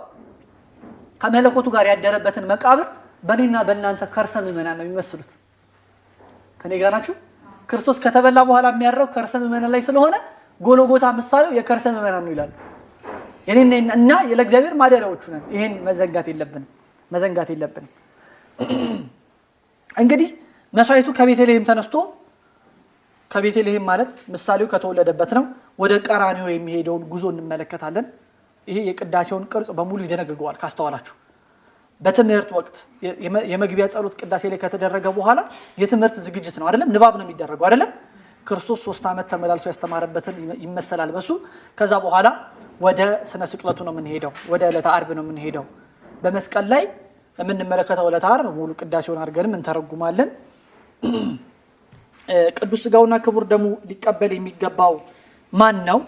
ከመለኮቱ ጋር ያደረበትን መቃብር በእኔና በእናንተ ከርሰ ምዕመናን ነው የሚመስሉት። ከኔ ጋር ናችሁ? ክርስቶስ ከተበላ በኋላ የሚያድረው ከርሰ ምዕመናን ላይ ስለሆነ ጎልጎታ ምሳሌው የከርሰ ምዕመናን ነው ይላሉ። እና ለእግዚአብሔር ማደሪያዎቹ ነን። ይሄን መዘንጋት የለብንም። እንግዲህ መስዋዕቱ ከቤተልሔም ተነስቶ ከቤተልሔም ማለት ምሳሌው ከተወለደበት ነው ወደ ቀራንዮ የሚሄደውን ጉዞ እንመለከታለን። ይሄ የቅዳሴውን ቅርጽ በሙሉ ይደነግገዋል። ካስተዋላችሁ በትምህርት ወቅት የመግቢያ ጸሎት ቅዳሴ ላይ ከተደረገ በኋላ የትምህርት ዝግጅት ነው አይደለም? ንባብ ነው የሚደረገው አይደለም? ክርስቶስ 3 ዓመት ተመላልሶ ያስተማረበትን ይመሰላል በሱ። ከዛ በኋላ ወደ ስነ ስቅለቱ ነው የምንሄደው፣ ወደ ዕለተ ዓርብ ነው የምንሄደው። በመስቀል ላይ የምንመለከተው ዕለተ ዓርብ ሙሉ ቅዳሴውን አድርገንም እንተረጉማለን። ቅዱስ ሥጋውና ክቡር ደሙ ሊቀበል የሚገባው ማን ነው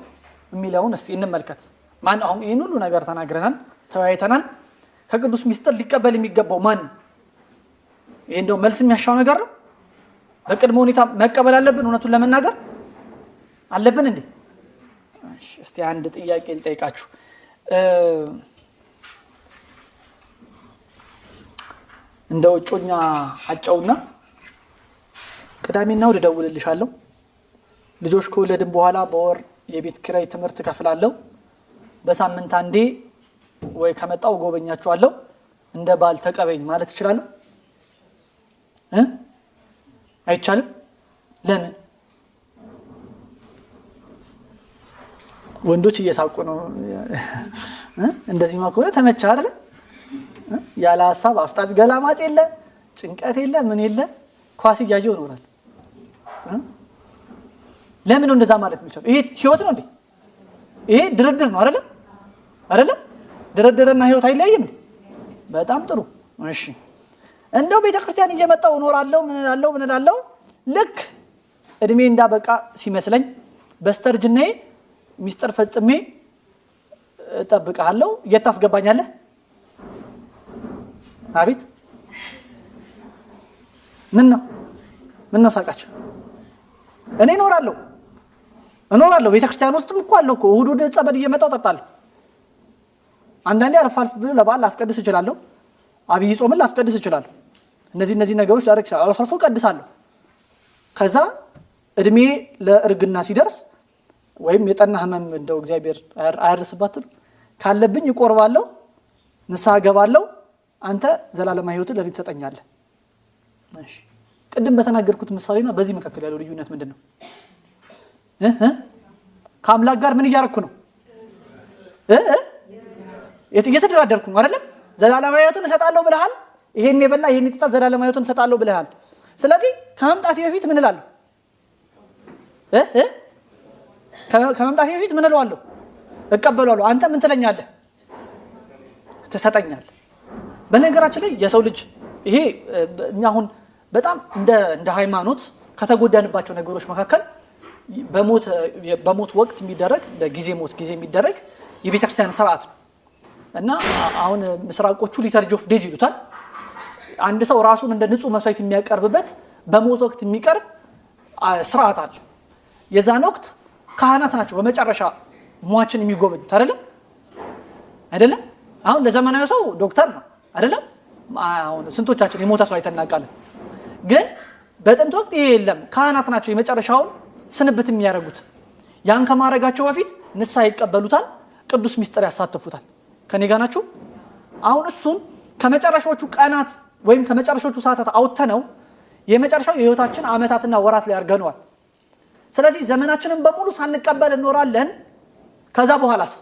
የሚለውን እስቲ እንመልከት። ማን? አሁን ይህን ሁሉ ነገር ተናግረናል፣ ተወያይተናል። ከቅዱስ ሚስጥር ሊቀበል የሚገባው ማን? ይሄ እንደው መልስ የሚያሻው ነገር ነው። በቅድመ ሁኔታ መቀበል አለብን። እውነቱን ለመናገር አለብን እንዴ? እስቲ አንድ ጥያቄ ልጠይቃችሁ። እንደው እጮኛ አጫውና ቅዳሜና እሑድ እደውልልሻለሁ። ልጆች ከወለድን በኋላ በወር የቤት ኪራይ ትምህርት ከፍላለሁ። በሳምንት አንዴ ወይ ከመጣው ጎበኛችኋለሁ። እንደ ባል ተቀበኝ ማለት እችላለሁ? አይቻልም? ለምን? ወንዶች እየሳቁ ነው። እንደዚህ ማከሆነ ተመቻ አይደል? ያለ ሐሳብ አፍጣጭ ገላማጭ የለ፣ ጭንቀት የለ፣ ምን የለ፣ ኳስ እያየው ይኖራል። ለምን ነው እንደዛ ማለት የሚቻለው? ይሄ ህይወት ነው እንዴ? ይሄ ድርድር ነው አይደለም? ድርድርና ህይወት አይለያይም። በጣም ጥሩ። እሺ እንደው ቤተክርስቲያን እየመጣው እኖራለሁ ምን እላለሁ ልክ እድሜ እንዳበቃ ሲመስለኝ በስተርጅናዬ ሚስጥር ፈጽሜ እጠብቅሃለሁ። እየታስገባኛለህ? አቤት ምን ነው ሳቃችሁ? እኔ እኖራለሁ ቤተክርስቲያን ውስጥም እኮ አለው እኮ እሑድ ጸበል እየመጣው ጠጣለሁ። አንዳንዴ አልፎ ለበዓል ላስቀድስ እችላለሁ። አብይ ጾምን ላስቀድስ እችላለሁ። እነዚህ ነገሮች ዳይሬክት አልፎ ቀድሳለሁ። ከዛ እድሜ ለእርግና ሲደርስ ወይም የጠና ህመም እንደው እግዚአብሔር አያርስባትም ካለብኝ እቆርባለሁ፣ ንስሐ ገባለሁ። አንተ ዘላለማዊ ህይወትን ለኔ ትሰጠኛለህ። እሺ ቅድም በተናገርኩት ምሳሌና በዚህ መካከል ያለው ልዩነት ምንድነው? ከአምላክ ጋር ምን እያረኩ ነው? እየተደራደርኩ ነው አይደለም? ዘላለማዊ ህይወትን እሰጣለሁ ብለሃል። ይሄን የበላ ይሄን የጠጣ ዘላለማዊ ህይወትን እሰጣለሁ ብለሃል። ስለዚህ ከመምጣቴ በፊት ምን እላለሁ? ከመምጣቴ በፊት ምን እለዋለሁ? እቀበላለሁ። አንተ ምን ትለኛለህ? ትሰጠኛለህ። በነገራችን ላይ የሰው ልጅ ይሄ እኛ አሁን በጣም እንደ ሃይማኖት ከተጎዳንባቸው ነገሮች መካከል በሞት ወቅት የሚደረግ ጊዜ የሚደረግ የቤተክርስቲያን ስርዓት ነው። እና አሁን ምስራቆቹ ሊተርጂ ኦፍ ዴዝ ይሉታል። አንድ ሰው ራሱን እንደ ንጹህ መስዋዕት የሚያቀርብበት በሞት ወቅት የሚቀርብ ስርዓት አለ። የዛን ወቅት ካህናት ናቸው በመጨረሻ ሟችን የሚጎበኙት አይደለም? አሁን ለዘመናዊ ሰው ዶክተር ነው አይደለም? አሁን ስንቶቻችን የሞተ ሰው አይተናቃለን። ግን በጥንት ወቅት ይሄ የለም። ካህናት ናቸው የመጨረሻውን ስንብት የሚያደርጉት። ያን ከማድረጋቸው በፊት ንስሐ ይቀበሉታል፣ ቅዱስ ሚስጥር ያሳትፉታል። ከኔ ጋር ናችሁ? አሁን እሱም ከመጨረሻዎቹ ቀናት ወይም ከመጨረሻዎቹ ሰዓታት አውጥተነው የመጨረሻው የህይወታችን አመታትና ወራት ላይ አርገነዋል። ስለዚህ ዘመናችንን በሙሉ ሳንቀበል እንኖራለን። ከዛ በኋላስ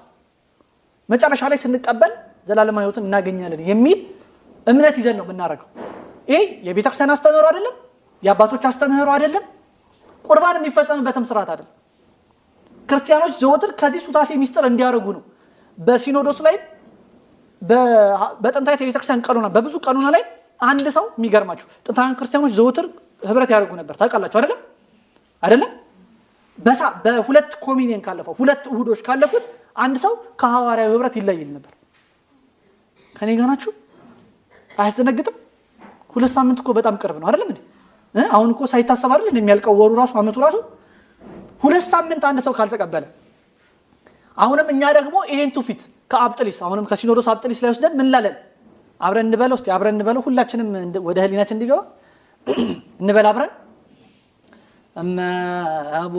መጨረሻ ላይ ስንቀበል ዘላለማዊ ህይወትን እናገኛለን የሚል እምነት ይዘን ነው የምናደርገው። ይሄ የቤተክርስቲያን አስተምህሮ አይደለም፣ የአባቶች አስተምህሮ አይደለም፣ ቁርባን የሚፈጸምበትም ስርዓት አይደለም። ክርስቲያኖች ዘወትር ከዚህ ሱታፌ ሚስጥር እንዲያደርጉ ነው። በሲኖዶስ ላይ በጥንታዊት የቤተክርስቲያን ቀኖና በብዙ ቀኖና ላይ አንድ ሰው የሚገርማችሁ ጥንታውያን ክርስቲያኖች ዘወትር ህብረት ያደርጉ ነበር። ታውቃላችሁ አይደለም? በሁለት ኮሚኒየን ካለፈው ሁለት እሁዶች ካለፉት አንድ ሰው ከሐዋርያዊ ህብረት ይለይል ነበር። ከኔ ጋር ናችሁ? አያስደነግጥም? 2 ሳምንት እኮ በጣም ቅርብ ነው አይደለም እንዴ? አሁን እኮ ሳይታሰብ አይደል የሚያልቀው ወሩ ራሱ አመቱ ራሱ 2 ሳምንት አንድ ሰው ካልተቀበለ። አሁንም እኛ ደግሞ ይሄን ትውፊት ከአብጥሊስ አሁንም ከሲኖዶስ አብጥሊስ ላይ ወስደን ምን ላለን አብረን እንበለው ሁላችንም ወደ ህሊናችን እንዲገባ እንበል አብረን አማቦ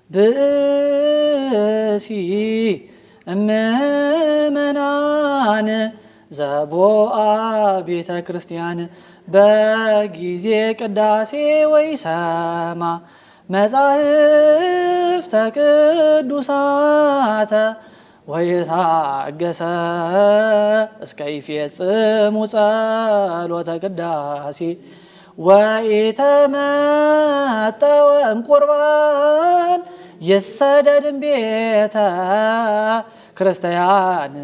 ብሲ እመናን ዘቦአ ቤተ ክርስቲያን በጊዜ ቅዳሴ ወይሰማ መጻሕፍተ ቅዱሳተ ወይታገሰ እስከ ይፈጽሙ ጸሎተ ቅዳሴ ወኢተመጠወ እምቁርባን ይሰደድም ቤተ ክርስቲያን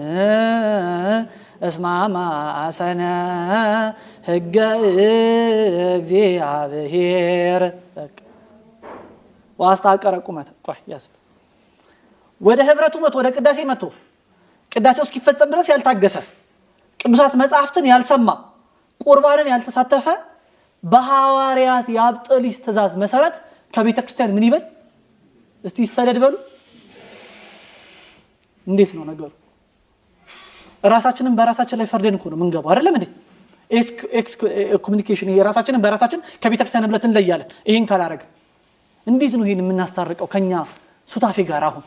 እስማማሰነ ህገ እግዚአብሔር ዋስታቀረ ቁመተ ቆይ ያስት ወደ ህብረቱ መጥቶ ወደ ቅዳሴ መጥቶ ቅዳሴው እስኪፈጸም ድረስ ያልታገሰ ቅዱሳት መጻሕፍትን ያልሰማ ቁርባንን ያልተሳተፈ በሐዋርያት የአብጥሊስ ትእዛዝ መሰረት ከቤተ ክርስቲያን ምን ይበል እስቲ ይሰደድ በሉ። እንዴት ነው ነገሩ? ራሳችንን በራሳችን ላይ ፈርደን እኮ ነው ምንገባው አይደለም እንዴ? ኮሙኒኬሽን የራሳችንን በራሳችን ከቤተ ክርስቲያን ህብረት እንለያለን። ይሄን ካላረግ እንዴት ነው ይሄን የምናስታርቀው ከኛ ሱታፌ ጋር? አሁን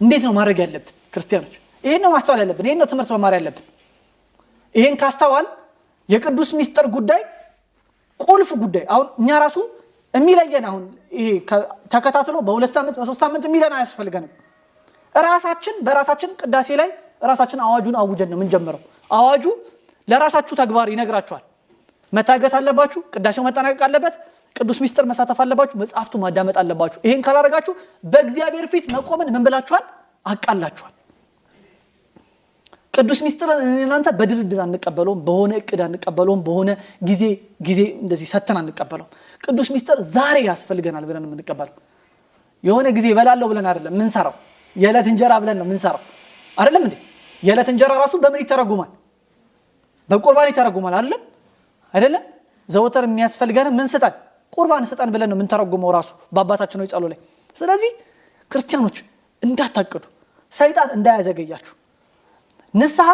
እንዴት ነው ማድረግ ያለብን ክርስቲያኖች? ይሄን ነው ማስተዋል ያለብን። ይሄን ነው ትምህርት መማር ያለብን። ይሄን ካስተዋል የቅዱስ ሚስጥር ጉዳይ ቁልፍ ጉዳይ አሁን እኛ ራሱ የሚለየን አሁን ይሄ ተከታትሎ በ2 ሳምንት በ3 ሳምንት የሚለን አያስፈልገንም። ራሳችን በራሳችን ቅዳሴ ላይ ራሳችን አዋጁን አውጀን ነው የምንጀምረው። አዋጁ ለራሳችሁ ተግባር ይነግራችኋል። መታገስ አለባችሁ፣ ቅዳሴው መጠናቀቅ አለበት፣ ቅዱስ ሚስጥር መሳተፍ አለባችሁ፣ መጽሐፍቱ ማዳመጥ አለባችሁ። ይሄን ካላረጋችሁ በእግዚአብሔር ፊት መቆምን ምን ብላችኋል? አቃላችኋል። ቅዱስ ሚስጥር እናንተ በድርድር አንቀበለውም፣ በሆነ እቅድ አንቀበለውም፣ በሆነ ጊዜ እንደዚህ ሰተን አንቀበለውም። ቅዱስ ሚስጥር ዛሬ ያስፈልገናል ብለን የምንቀበለው የሆነ ጊዜ ይበላለው ብለን አይደለም ምንሰራው፣ የዕለት እንጀራ ብለን ነው ምንሰራው አይደለም እንዴ? የዕለት እንጀራ ራሱ በምን ይተረጉማል? በቁርባን ይተረጉማል አይደለም? ዘወትር የሚያስፈልገን ምን ስጠን? ቁርባን ስጠን ብለን ነው የምንተረጉመው ራሱ በአባታችን ነው ጸሎት ላይ። ስለዚህ ክርስቲያኖች እንዳታቅዱ፣ ሰይጣን እንዳያዘገያችሁ፣ ንስሐ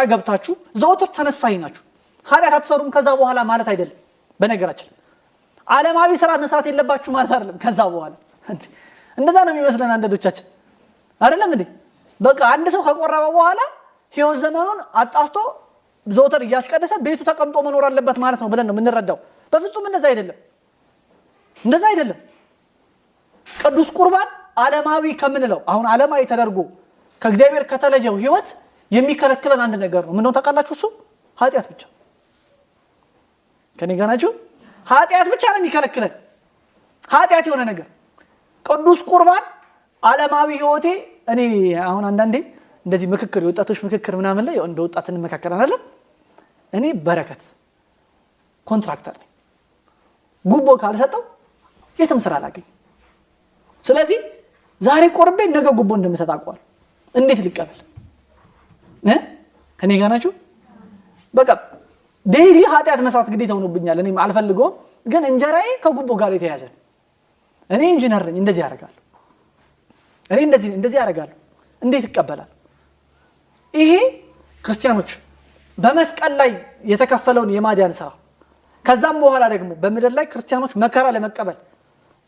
ገብታችሁ ዘወትር ተነሳይ ናችሁ። ኃጢአት አትሰሩም ከዛ በኋላ ማለት አይደለም። በነገራችን ዓለማዊ ስራ መስራት የለባችሁ ማለት አይደለም። ከዛ በኋላ እንደዛ ነው የሚመስለን አንዳንዶቻችን አይደለም እንዴ? በቃ አንድ ሰው ከቆረበ በኋላ ህይወት ዘመኑን አጣፍቶ ዘወትር እያስቀደሰ ቤቱ ተቀምጦ መኖር አለበት ማለት ነው ብለን ነው የምንረዳው። በፍጹም እንደዛ አይደለም። ቅዱስ ቁርባን ዓለማዊ ከምንለው አሁን ዓለማዊ ተደርጎ ከእግዚአብሔር ከተለየው ህይወት የሚከለክለን አንድ ነገር ነው። ምንድነው ታውቃላችሁ? እሱ ኃጢአት ብቻ። ከኔ ጋር ናችሁ? ኃጢአት ብቻ ነው የሚከለክለን። ኃጢአት የሆነ ነገር ቅዱስ ቁርባን ዓለማዊ ህይወቴ እኔ አሁን አንዳንዴ እንደዚህ ምክክር የወጣቶች ምክክር ምናምን ላይ እንደ ወጣት እንመካከራለን አይደል? እኔ በረከት ኮንትራክተር ነኝ። ጉቦ ካልሰጠው የትም ስራ አላገኝ። ስለዚህ ዛሬ ቆርቤ ነገ ጉቦ እንደምሰጥ አውቀዋለሁ። እንዴት ልቀበል? ከኔ ጋር ናችሁ? በቃ ዴይሊ ኃጢአት መስራት ግዴታ ሆኖብኛል። እኔ አልፈልገውም፣ ግን እንጀራዬ ከጉቦ ጋር የተያዘ ነው። እኔ ኢንጂነር ነኝ፣ እንደዚህ ያደርጋለሁ። እኔ እንደዚህ ያደርጋለሁ። እንዴት ይቀበላል? ይሄ ክርስቲያኖች በመስቀል ላይ የተከፈለውን የማዳን ስራ ከዛም በኋላ ደግሞ በምድር ላይ ክርስቲያኖች መከራ ለመቀበል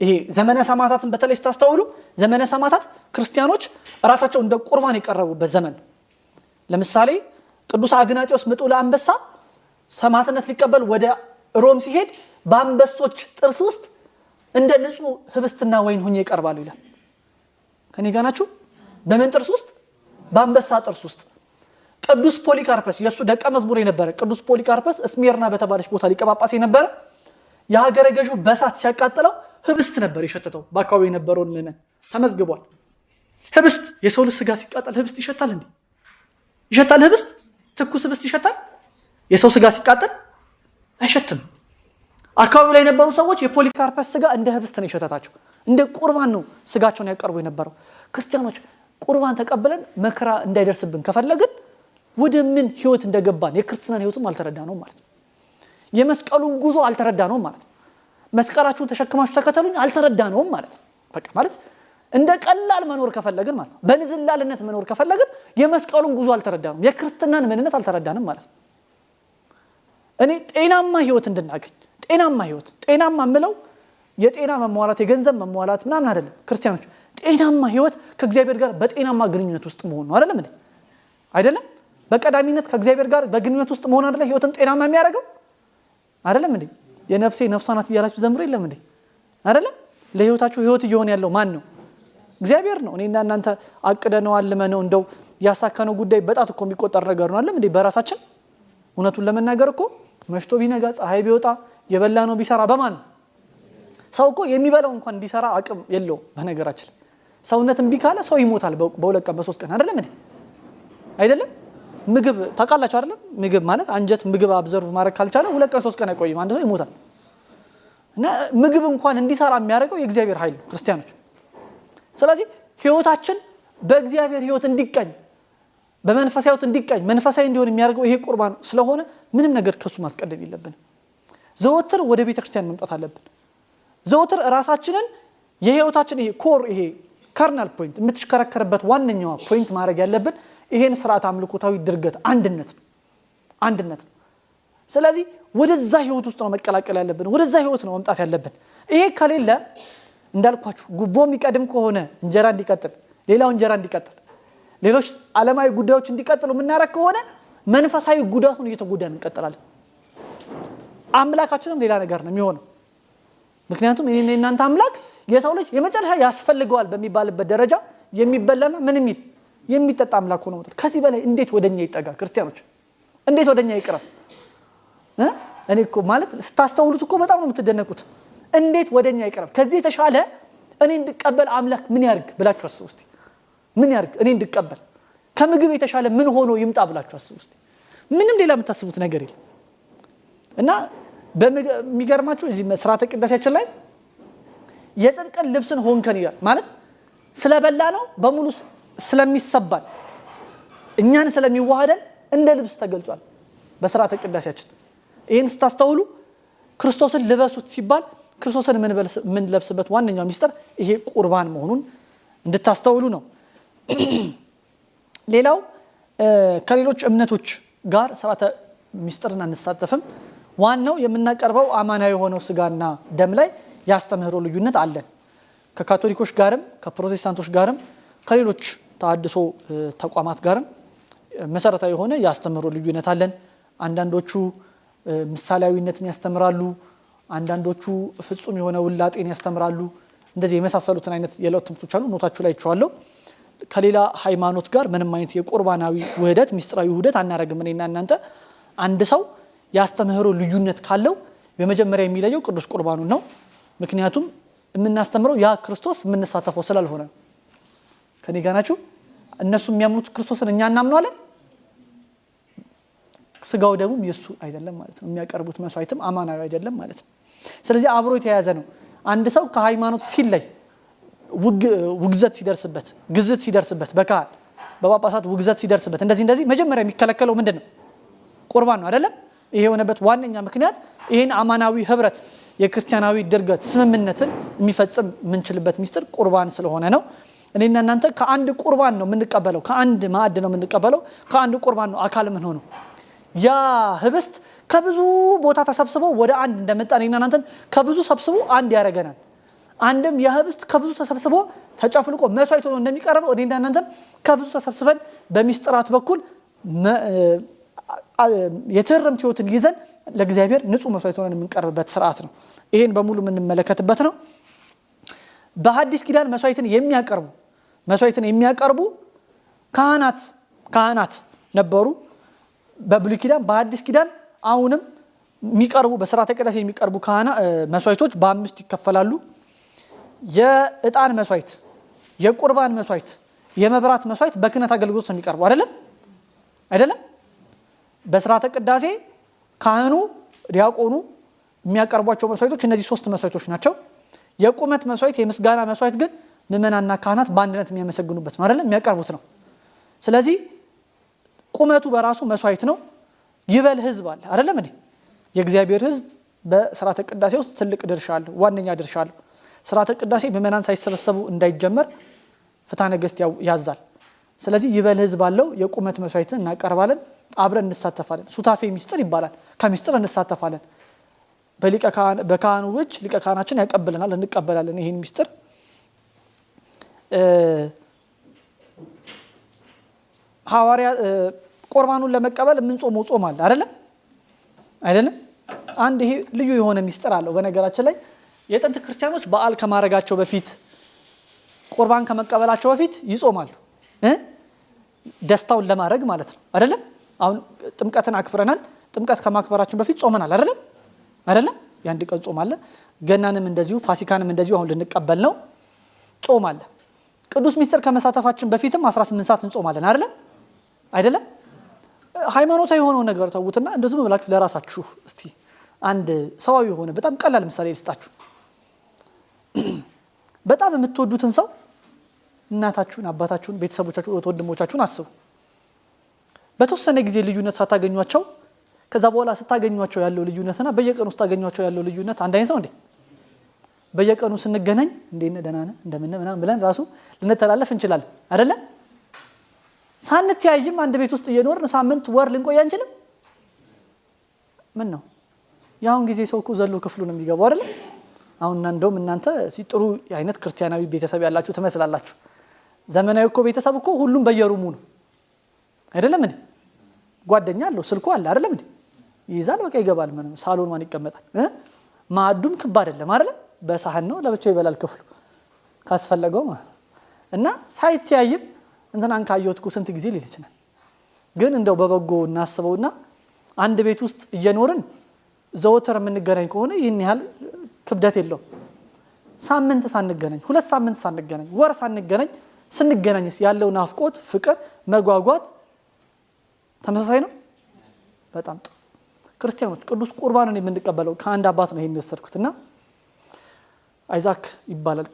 ይሄ ዘመነ ሰማዕታትን በተለይ ስታስተውሉ ዘመነ ሰማዕታት ክርስቲያኖች ራሳቸው እንደ ቁርባን የቀረቡበት ዘመን። ለምሳሌ ቅዱስ አግናጢዮስ ምጡዕ ለአንበሳ ሰማዕትነት ሊቀበል ወደ ሮም ሲሄድ በአንበሶች ጥርስ ውስጥ እንደ ንጹህ ህብስትና ወይን ሆኜ ይቀርባሉ ይላል። ከኔ ጋር ናችሁ? በምን ጥርስ ውስጥ? በአንበሳ ጥርስ ውስጥ። ቅዱስ ፖሊካርፐስ የሱ ደቀ መዝሙር የነበረ ቅዱስ ፖሊካርፐስ እስሜርና በተባለች ቦታ ሊቀ ጳጳስ የነበረ የሀገረ ገዢው በሳት ሲያቃጥለው ህብስት ነበር የሸተተው። በአካባቢው የነበረውን ምዕመን ተመዝግቧል። ህብስት የሰው ልጅ ስጋ ሲቃጠል ህብስት ይሸታል እንዴ? ይሸታል? ህብስት ትኩስ ህብስት ይሸታል? የሰው ስጋ ሲቃጠል አይሸትም። አካባቢው ላይ የነበሩ ሰዎች የፖሊካርፐስ ስጋ እንደ ህብስት ነው የሸተታቸው። እንደ ቁርባን ነው ስጋቸውን ያቀርቡ የነበረው። ክርስቲያኖች ቁርባን ተቀብለን መከራ እንዳይደርስብን ከፈለግን ወደ ምን ህይወት እንደገባን የክርስትናን ህይወትም አልተረዳነውም ማለት ነው። የመስቀሉን ጉዞ አልተረዳነውም ማለት ነው። መስቀላችሁን ተሸክማችሁ ተከተሉኝ አልተረዳነውም ማለት ነው። በቃ ማለት እንደ ቀላል መኖር ከፈለግን ማለት ነው፣ በንዝላልነት መኖር ከፈለግን የመስቀሉን ጉዞ አልተረዳነውም፣ የክርስትናን ምንነት አልተረዳንም ማለት ነው። እኔ ጤናማ ህይወት እንድናገኝ ጤናማ ህይወት ጤናማ ምለው የጤና መሟላት የገንዘብ መሟላት ምናምን አይደለም። ክርስቲያኖች ጤናማ ህይወት ከእግዚአብሔር ጋር በጤናማ ግንኙነት ውስጥ መሆን ነው አይደለም እንዴ? አይደለም? በቀዳሚነት ከእግዚአብሔር ጋር በግንኙነት ውስጥ መሆን አይደለም ህይወትን ጤናማ የሚያደርገው አይደለም እንዴ? የነፍሴ ነፍሷ ናት እያላችሁ ዘምሩ የለም እንዴ? አይደለም? ለህይወታችሁ ህይወት እየሆነ ያለው ማን ነው? እግዚአብሔር ነው። እኔና እናንተ አቅደነው አልመነው እንደው ያሳካነው ጉዳይ በጣት እኮ የሚቆጠር ነገር ነው አይደለም እንዴ? በራሳችን እውነቱን ለመናገር እኮ መሽቶ ቢነጋ ፀሐይ ቢወጣ የበላ ነው ቢሰራ በማን ነው? ሰው እኮ የሚበላው እንኳን እንዲሰራ አቅም የለውም። በነገራችን ሰውነት እምቢ ካለ ሰው ይሞታል በሁለት ቀን በሶስት ቀን አይደለም እንዴ? አይደለም? ምግብ ታውቃላችሁ አይደለም? ምግብ ማለት አንጀት ምግብ አብዘርቭ ማድረግ ካልቻለ ሁለት ቀን ሶስት ቀን አይቆይም፣ አንድ ሰው ይሞታል። እና ምግብ እንኳን እንዲሰራ የሚያደርገው የእግዚአብሔር ኃይል ነው ክርስቲያኖች። ስለዚህ ህይወታችን በእግዚአብሔር ህይወት እንዲቀኝ በመንፈሳዊ ህይወት እንዲቀኝ መንፈሳዊ እንዲሆን የሚያደርገው ይሄ ቁርባን ስለሆነ ምንም ነገር ከሱ ማስቀደም የለብንም። ዘወትር ወደ ቤተክርስቲያን መምጣት አለብን። ዘወትር ራሳችንን የህይወታችን ይሄ ኮር ይሄ ካርናል ፖይንት የምትሽከረከርበት ዋነኛው ፖይንት ማድረግ ያለብን ይሄን ስርዓት አምልኮታዊ ድርገት አንድነት ነው። ስለዚህ ወደዛ ህይወት ውስጥ ነው መቀላቀል ያለብን፣ ወደዛ ህይወት ነው መምጣት ያለብን። ይሄ ከሌለ እንዳልኳችሁ ጉቦ የሚቀድም ከሆነ እንጀራ እንዲቀጥል ሌላው እንጀራ እንዲቀጥል ሌሎች ዓለማዊ ጉዳዮች እንዲቀጥሉ የምናረግ ከሆነ መንፈሳዊ ጉዳቱን እየተጎዳን እንቀጥላለን። አምላካችንም ሌላ ነገር ነው የሚሆነው። ምክንያቱም እኔና እናንተ አምላክ የሰው ልጅ የመጨረሻ ያስፈልገዋል በሚባልበት ደረጃ የሚበላና ምን የሚል የሚጠጣ አምላክ ሆኖ ወጣ። ከዚህ በላይ እንዴት ወደኛ ይጠጋ? ክርስቲያኖች እንዴት ወደኛ ይቅረብ? እኔ እኮ ማለት ስታስተውሉት እኮ በጣም ነው የምትደነቁት። እንዴት ወደኛ ይቅረብ? ከዚህ የተሻለ እኔ እንድቀበል አምላክ ምን ያርግ ብላችሁ አስቡ እስቲ። ምን ያርግ እኔ እንድቀበል? ከምግብ የተሻለ ምን ሆኖ ይምጣ ብላችሁ አስቡ እስቲ። ምንም ሌላ የምታስቡት ነገር የለም። እና በሚገርማችሁ እዚህ መስራተ ቅዳሴያችን ላይ የጽድቅን ልብስን ሆንከን ይላል። ማለት ስለበላ ነው በሙሉ ስለሚሰባል እኛን ስለሚዋሃደን እንደ ልብስ ተገልጿል በስርዓተ ቅዳሴያችን። ይሄን ስታስተውሉ ክርስቶስን ልበሱት ሲባል ክርስቶስን ምን ለብስበት ዋነኛው ሚስጥር ይሄ ቁርባን መሆኑን እንድታስተውሉ ነው። ሌላው ከሌሎች እምነቶች ጋር ስርዓተ ሚስጥርን አንሳተፍም። ዋናው የምናቀርበው አማናዊ የሆነው ስጋና ደም ላይ ያስተምህሮ ልዩነት አለን። ከካቶሊኮች ጋርም ከፕሮቴስታንቶች ጋርም ከሌሎች ተሐድሶ ተቋማት ጋርም መሰረታዊ የሆነ ያስተምህሮ ልዩነት አለን። አንዳንዶቹ ምሳሌያዊነትን ያስተምራሉ፣ አንዳንዶቹ ፍጹም የሆነ ውላጤን ያስተምራሉ። እንደዚህ የመሳሰሉትን አይነት የለውጥ ትምህርቶች አሉ። ኖታችሁ ላይ ይቻላል። ከሌላ ሃይማኖት ጋር ምንም አይነት የቁርባናዊ ውህደት ሚስጥራዊ ውህደት አናረግም። እኔና እናንተ አንድ ሰው ያስተምህሮ ልዩነት ካለው በመጀመሪያ የሚለየው ቅዱስ ቁርባኑን ነው። ምክንያቱም የምናስተምረው ያ ክርስቶስ የምንሳተፈው ስላልሆነ። ከኔ ጋር ናችሁ? እነሱ የሚያምኑት ክርስቶስን እኛ እናምነዋለን። ስጋው ደግሞ የሱ አይደለም ማለት ነው። የሚያቀርቡት መስዋዕትም አማናዊ አይደለም ማለት ነው። ስለዚህ አብሮ የተያያዘ ነው። አንድ ሰው ከሃይማኖት ሲለይ ውግዘት ሲደርስበት ግዝት ሲደርስበት በካህን በጳጳሳት ውግዘት ሲደርስበት እንደዚህ መጀመሪያ የሚከለከለው ምንድነው? ቁርባን ነው አይደለም? ይሄ የሆነበት ዋነኛ ምክንያት ይሄን አማናዊ ህብረት የክርስቲያናዊ ድርገት ስምምነትን የሚፈጽም የምንችልበት ሚስጥር ቁርባን ስለሆነ ነው። እኔና እናንተ ከአንድ ቁርባን ነው የምንቀበለው፣ ከአንድ ማዕድ ነው የምንቀበለው፣ ከአንድ ቁርባን ነው አካል ምን ሆኖ ያ ህብስት ከብዙ ቦታ ተሰብስበው ወደ አንድ እንደመጣ እኔና እናንተን ከብዙ ሰብስቦ አንድ ያደርገናል። አንድም የህብስት ከብዙ ተሰብስቦ ተጨፍልቆ መስዋዕት ሆኖ እንደሚቀርበው እኔና እናንተም ከብዙ ተሰብስበን በሚስጥራት በኩል የትርምት ህይወትን ይዘን ለእግዚአብሔር ንጹህ መስዋዕት ሆነን የምንቀርብበት ስርዓት ነው። ይሄን በሙሉ የምንመለከትበት ነው። በሐዲስ ኪዳን መስዋዕትን የሚያቀርቡ ካህናት ነበሩ በብሉይ ኪዳን። በሐዲስ ኪዳን አሁንም የሚቀርቡ በሥርዓተ ቅዳሴ የሚቀርቡ መስዋዕቶች በአምስት ይከፈላሉ። የዕጣን መስዋዕት፣ የቁርባን መስዋዕት፣ የመብራት መስዋዕት በክህነት አገልግሎት ነው የሚቀርቡ አይደለም። በሥርዓተ ቅዳሴ ካህኑ ዲያቆኑ የሚያቀርቧቸው መስዋዕቶች እነዚህ 3 መስዋዕቶች ናቸው። የቁመት መስዋዕት፣ የምስጋና መስዋዕት ግን ምእመናንና ካህናት በአንድነት የሚያመሰግኑበት ነው አይደለም የሚያቀርቡት ነው። ስለዚህ ቁመቱ በራሱ መስዋዕት ነው። ይበል ህዝብ አለ አይደለም እንዴ? የእግዚአብሔር ህዝብ በሥርዓተ ቅዳሴ ውስጥ ትልቅ ድርሻ አለው፣ ዋነኛ ድርሻ አለው። ሥርዓተ ቅዳሴ ምእመናን ሳይሰበሰቡ እንዳይጀመር ፍትሐ ነገሥት ያዛል። ስለዚህ ይበል ህዝብ አለው። የቁመት መስዋዕትን እናቀርባለን፣ አብረን እንሳተፋለን። ሱታፌ ሚስጥር ይባላል። ከሚስጥር እንሳተፋለን። በካህኑ እጅ ሊቀ ካህናችን ያቀብለናል፣ እንቀበላለን ይሄን ሚስጥር። ሐዋርያ ቁርባኑን ለመቀበል የምንጾመው ጾም አለ አይደለም። አንድ ይሄ ልዩ የሆነ ሚስጥር አለው። በነገራችን ላይ የጥንት ክርስቲያኖች በዓል ከማረጋቸው በፊት ቁርባን ከመቀበላቸው በፊት ይጾማሉ፣ ደስታውን ለማድረግ ማለት ነው አይደለም። አሁን ጥምቀትን አክብረናል። ጥምቀት ከማክበራችን በፊት ጾመናል አይደለም። የአንድ ቀን ጾም አለ። ገናንም እንደዚሁ፣ ፋሲካንም እንደዚሁ አሁን ልንቀበል ነው፣ ጾም አለ። ቅዱስ ሚስጥር ከመሳተፋችን በፊትም 18 ሰዓት እንጾማለን አይደለም። ሃይማኖታዊ የሆነው ነገር ተውትና እንደው ዝም ብላችሁ ለራሳችሁ እስቲ አንድ ሰዋዊ የሆነ በጣም ቀላል ምሳሌ ልስጣችሁ። በጣም የምትወዱትን ሰው እናታችሁን፣ አባታችሁን፣ ቤተሰቦቻችሁን፣ ወንድሞቻችሁን አስቡ። በተወሰነ ጊዜ ልዩነት ሳታገኟቸው ከዛ በኋላ ስታገኟቸው ያለው ልዩነትና በየቀኑ ስታገኟቸው ያለው ልዩነት አንድ አይነት ነው እንዴ? በየቀኑ ስንገናኝ እንዴት ደህና ነህ እንደምን ምናምን ብለን ራሱ ልንተላለፍ እንችላለን አይደለም። ሳንተያይም አንድ ቤት ውስጥ እየኖርን ሳምንት ወር ልንቆይ አንችልም። ምን ነው ያውን ጊዜ ሰው እኮ ዘሎ ክፍሉ ነው የሚገባው አይደለም። አሁን እንደውም እናንተ ሲጥሩ አይነት ክርስቲያናዊ ቤተሰብ ያላችሁ ትመስላላችሁ። ዘመናዊ እኮ ቤተሰብ እኮ ሁሉም በየሩሙ ነው አይደለም እንዴ? ጓደኛ አለው፣ ስልኩ አለ አይደለም እንዴ? ይይዛል፣ በቃ ይገባል። ምን ሳሎን ማን ይቀመጣል? ማዕዱም ክብ አይደለም አይደለም፣ በሳህን ነው፣ ለብቻው ይበላል ክፍሉ ካስፈለገው ማለት እና ሳይተያይም እንትናን ካየሁትኩ ስንት ጊዜ ሊል ይችላል። ግን እንደው በበጎ እናስበውና አንድ ቤት ውስጥ እየኖርን ዘወትር የምንገናኝ ከሆነ ይህን ያህል ክብደት የለውም። ሳምንት ሳንገናኝ፣ 2 ሳምንት ሳንገናኝ፣ ወር ሳንገናኝ ስንገናኝስ ያለው ናፍቆት፣ ፍቅር፣ መጓጓት ተመሳሳይ ነው። በጣም ጥሩ። ክርስቲያኖች ቅዱስ ቁርባንን የምንቀበለው ከአንድ አባት ነው። ይሄን ወሰድኩትና አይዛክ ይባላል፣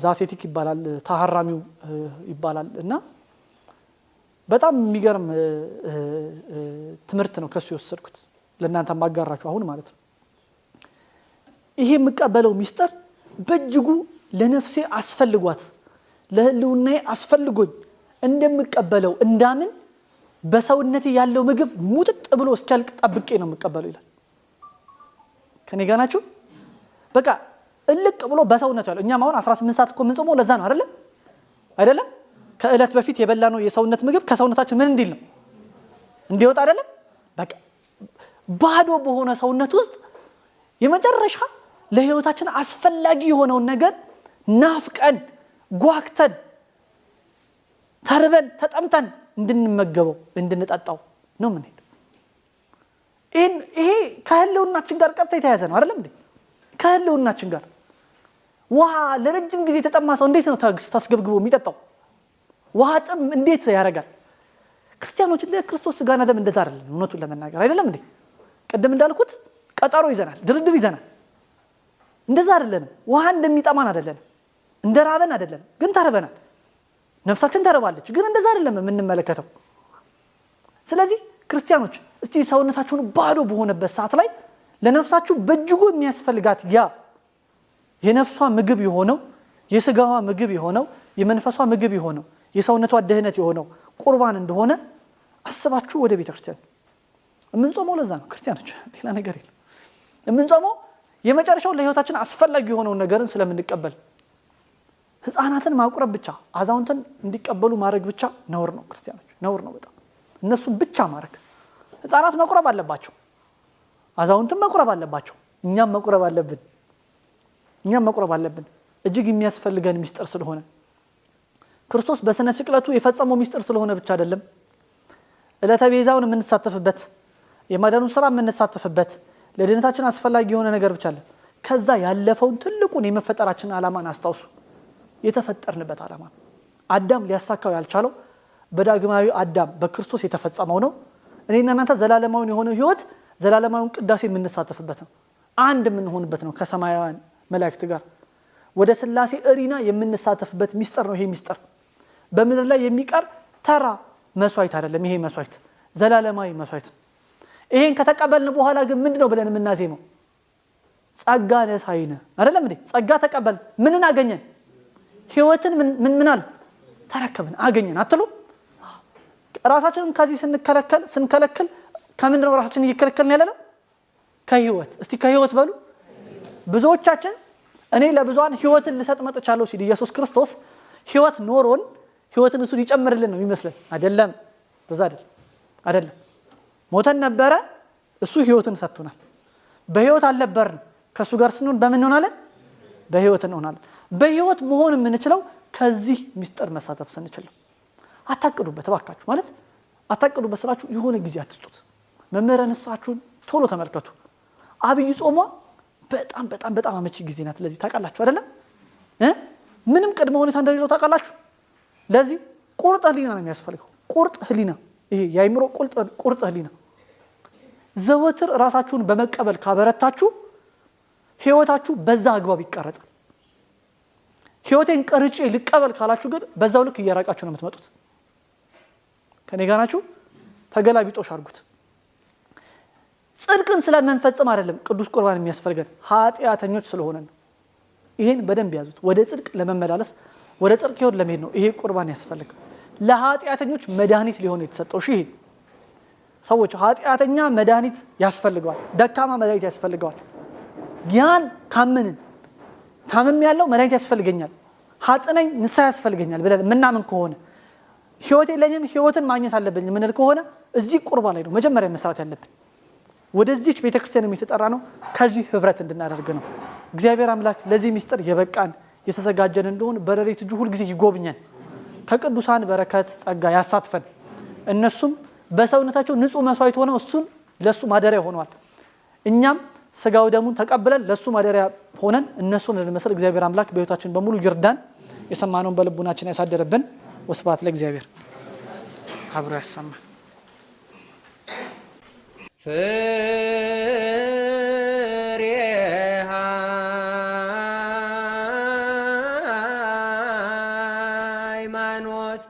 ዛሴቲክ ይባላል፣ ታሐራሚው ይባላል እና በጣም የሚገርም ትምህርት ነው ከሱ የወሰድኩት ለእናንተ ማጋራችሁ አሁን ማለት ነው። ይሄ የምቀበለው ሚስጥር በእጅጉ ለነፍሴ አስፈልጓት ለህልውናዬ አስፈልጎኝ እንደምቀበለው እንዳምን በሰውነቴ ያለው ምግብ ሙጥጥ ብሎ እስኪያልቅ ጠብቄ ነው የምቀበለው ይላል። ከኔ ጋር ናችሁ? በቃ እልቅ ብሎ በሰውነቱ ያለው እኛም አሁን 18 ሰዓት እኮ የምንጾመው ለዛ ነው አይደለም? ከእለት በፊት የበላነው የሰውነት ምግብ ከሰውነታችን ምን እንዲል ነው እንዲወጣ አይደለም? በቃ ባዶ በሆነ ሰውነት ውስጥ የመጨረሻ ለህይወታችን አስፈላጊ የሆነውን ነገር ናፍቀን ጓግተን ተርበን ተጠምተን እንድንመገበው እንድንጠጣው ነው ምን ይሄ ከህልውናችን ጋር ቀጥታ የተያያዘ ነው አይደለም እንዴ? ከህልውናችን ጋር ውሃ ለረጅም ጊዜ ተጠማ ሰው እንዴት ነው ታስገብግቦ የሚጠጣው? ውሃ ጥም እንዴት ያደርጋል? ክርስቲያኖች ለክርስቶስ ስጋና ደም እንደዛ አይደለም እውነቱን ለመናገር አይደለም እንዴ? ቅድም እንዳልኩት ቀጠሮ ይዘናል፣ ድርድር ይዘናል። እንደዛ አይደለንም። ውሃ እንደሚጠማን አይደለንም፣ እንደራበን አይደለም፣ ግን ተርበናል። ነፍሳችን ተርባለች፣ ግን እንደዛ አይደለም የምንመለከተው። ስለዚህ ክርስቲያኖች እስቲ ሰውነታችሁን ባዶ በሆነበት ሰዓት ላይ ለነፍሳችሁ በእጅጉ የሚያስፈልጋት ያ የነፍሷ ምግብ የሆነው የስጋዋ ምግብ የሆነው የመንፈሷ ምግብ የሆነው የሰውነቷ ደህነት የሆነው ቁርባን እንደሆነ አስባችሁ ወደ ቤተ ክርስቲያን የምንጾመው ለዛ ነው ክርስቲያኖች፣ ሌላ ነገር የለም። የምንጾመው የመጨረሻው ለህይወታችን አስፈላጊ የሆነው ነገርን ስለምንቀበል ህፃናትን ማቁረብ ብቻ አዛውንትን እንዲቀበሉ ማድረግ ብቻ ነውር ነው ክርስቲያኖች ነውር ነው በጣም እነሱ ብቻ ማድረግ ህፃናት መቁረብ አለባቸው አዛውንትን መቁረብ አለባቸው እኛም መቁረብ አለብን እጅግ የሚያስፈልገን ሚስጥር ስለሆነ ክርስቶስ በስነ ስቅለቱ የፈጸመው ሚስጥር ስለሆነ ብቻ አይደለም እለተ ቤዛውን የምንሳተፍበት የማዳኑን ስራ የምንሳተፍበት ለድነታችን አስፈላጊ የሆነ ነገር ብቻ አለ ከዛ ያለፈውን ትልቁን የመፈጠራችን ዓላማን አስታውሱ የተፈጠርንበት ዓላማ አዳም ሊያሳካው ያልቻለው በዳግማዊ አዳም በክርስቶስ የተፈጸመው ነው እኔና እናንተ ዘላለማዊ የሆነ ህይወት ዘላለማዊውን ቅዳሴ የምንሳተፍበት ነው አንድ የምንሆንበት ነው ከሰማያውያን መላእክት ጋር ወደ ስላሴ እሪና የምንሳተፍበት ሚስጥር ነው ይሄ ሚስጥር በምድር ላይ የሚቀር ተራ መስዋዕት አይደለም ይሄ መስዋዕት ዘላለማዊ መስዋዕት ይሄን ከተቀበልን በኋላ ግን ምንድነው ብለን የምናዜመው ጸጋ ነሳይነ አይደለም እንዴ ጸጋ ተቀበል ምንን አገኘን ህይወትን ምንል ተረከብን አገኘን አትሉ ራሳችንን ከዚህ ስንከለከል ከምንድነው ራሳችንን እየከለከልን ያለነው ከህይወት እስቲ ከህይወት በሉ ብዙዎቻችን እኔ ለብዙሃን ህይወትን ልሰጥ መጥቻለሁ ሲል ኢየሱስ ክርስቶስ ህይወት ኖሮን ህይወትን እሱ ሊጨምርልን ነው ይመስላል አይደለም አይደለም ሞተን ነበረ እሱ ህይወትን ሰጥቶናል በህይወት አልነበርን ከሱ ጋር ስንሆን በምን እንሆናለን በህይወት እንሆናለን በህይወት መሆን የምንችለው ከዚህ ሚስጥር መሳተፍ ስንችል አታቅዱበት ባካችሁ ማለት አታቅዱበት ስራችሁ የሆነ ጊዜ አትስጡት መመረንሳችሁን ቶሎ ተመልከቱ አብይ ጾሟ በጣም አመቺ ጊዜ ናት ለዚህ ታውቃላችሁ አይደለም ምንም ቅድመ ሁኔታ እንደሌለው ታውቃላችሁ ለዚህ ቁርጥ ህሊና ነው የሚያስፈልገው ቁርጥ ህሊና ይሄ ያይምሮ ቁርጥ ህሊና ዘወትር ራሳችሁን በመቀበል ካበረታችሁ ህይወታችሁ በዛ አግባብ ይቀረጻል ህይወቴን ቀርጬ ልቀበል ካላችሁ ግን በዛው ልክ እያራቃችሁ ነው የምትመጡት ከኔ ጋር ናችሁ ተገላቢጦሽ አድርጉት ጽድቅን ስለምንፈጽም አይደለም ቅዱስ ቁርባን የሚያስፈልገን ኃጢያተኞች ስለሆነ ነው ይሄን በደንብ ያዙት ወደ ጽድቅ ለመመላለስ ወደ ጽድቅ ህይወት ለመሄድ ነው ይሄ ቁርባን ያስፈልጋል ለኃጢያተኞች መድኃኒት ሊሆን የተሰጠው ይሄ ሰዎች ኃጢያተኛ መድኃኒት ያስፈልጋል ደካማ መድኃኒት ያስፈልጋል ያን ካመንን ታመም ያለው መድኃኒት ያስፈልገኛል ኃጥነኝ ንስሐ ያስፈልገኛል ብለን ምናምን ከሆነ ህይወት የለኝም ህይወትን ማግኘት አለብኝ ምንል ከሆነ እዚህ ቁርባን ላይ ነው መጀመሪያ መስራት ያለብን ወደዚህ ቤተክርስቲያን የተጠራ ነው ከዚህ ህብረት እንድናደርግ ነው እግዚአብሔር አምላክ ለዚህ ሚስጥር የበቃን የተዘጋጀን እንደሆነ በረሪት እጁ ሁሉ ጊዜ ይጎብኛል ከቅዱሳን በረከት ጸጋ ያሳትፈን እነሱም በሰውነታቸው ንጹህ መስዋዕት ሆነው እሱን ለሱ ማደሪያ ሆነዋል እኛም ስጋው ደሙን ተቀበለን ለሱ ማደሪያ ሆነን እነሱን ለመስል እግዚአብሔር አምላክ በህይወታችን በሙሉ ይርዳን የሰማነውን በልቡናችን ያሳደረብን ወስብሐት ለእግዚአብሔር አብሮ ያሰማን ፍሬሃ ሃይማኖት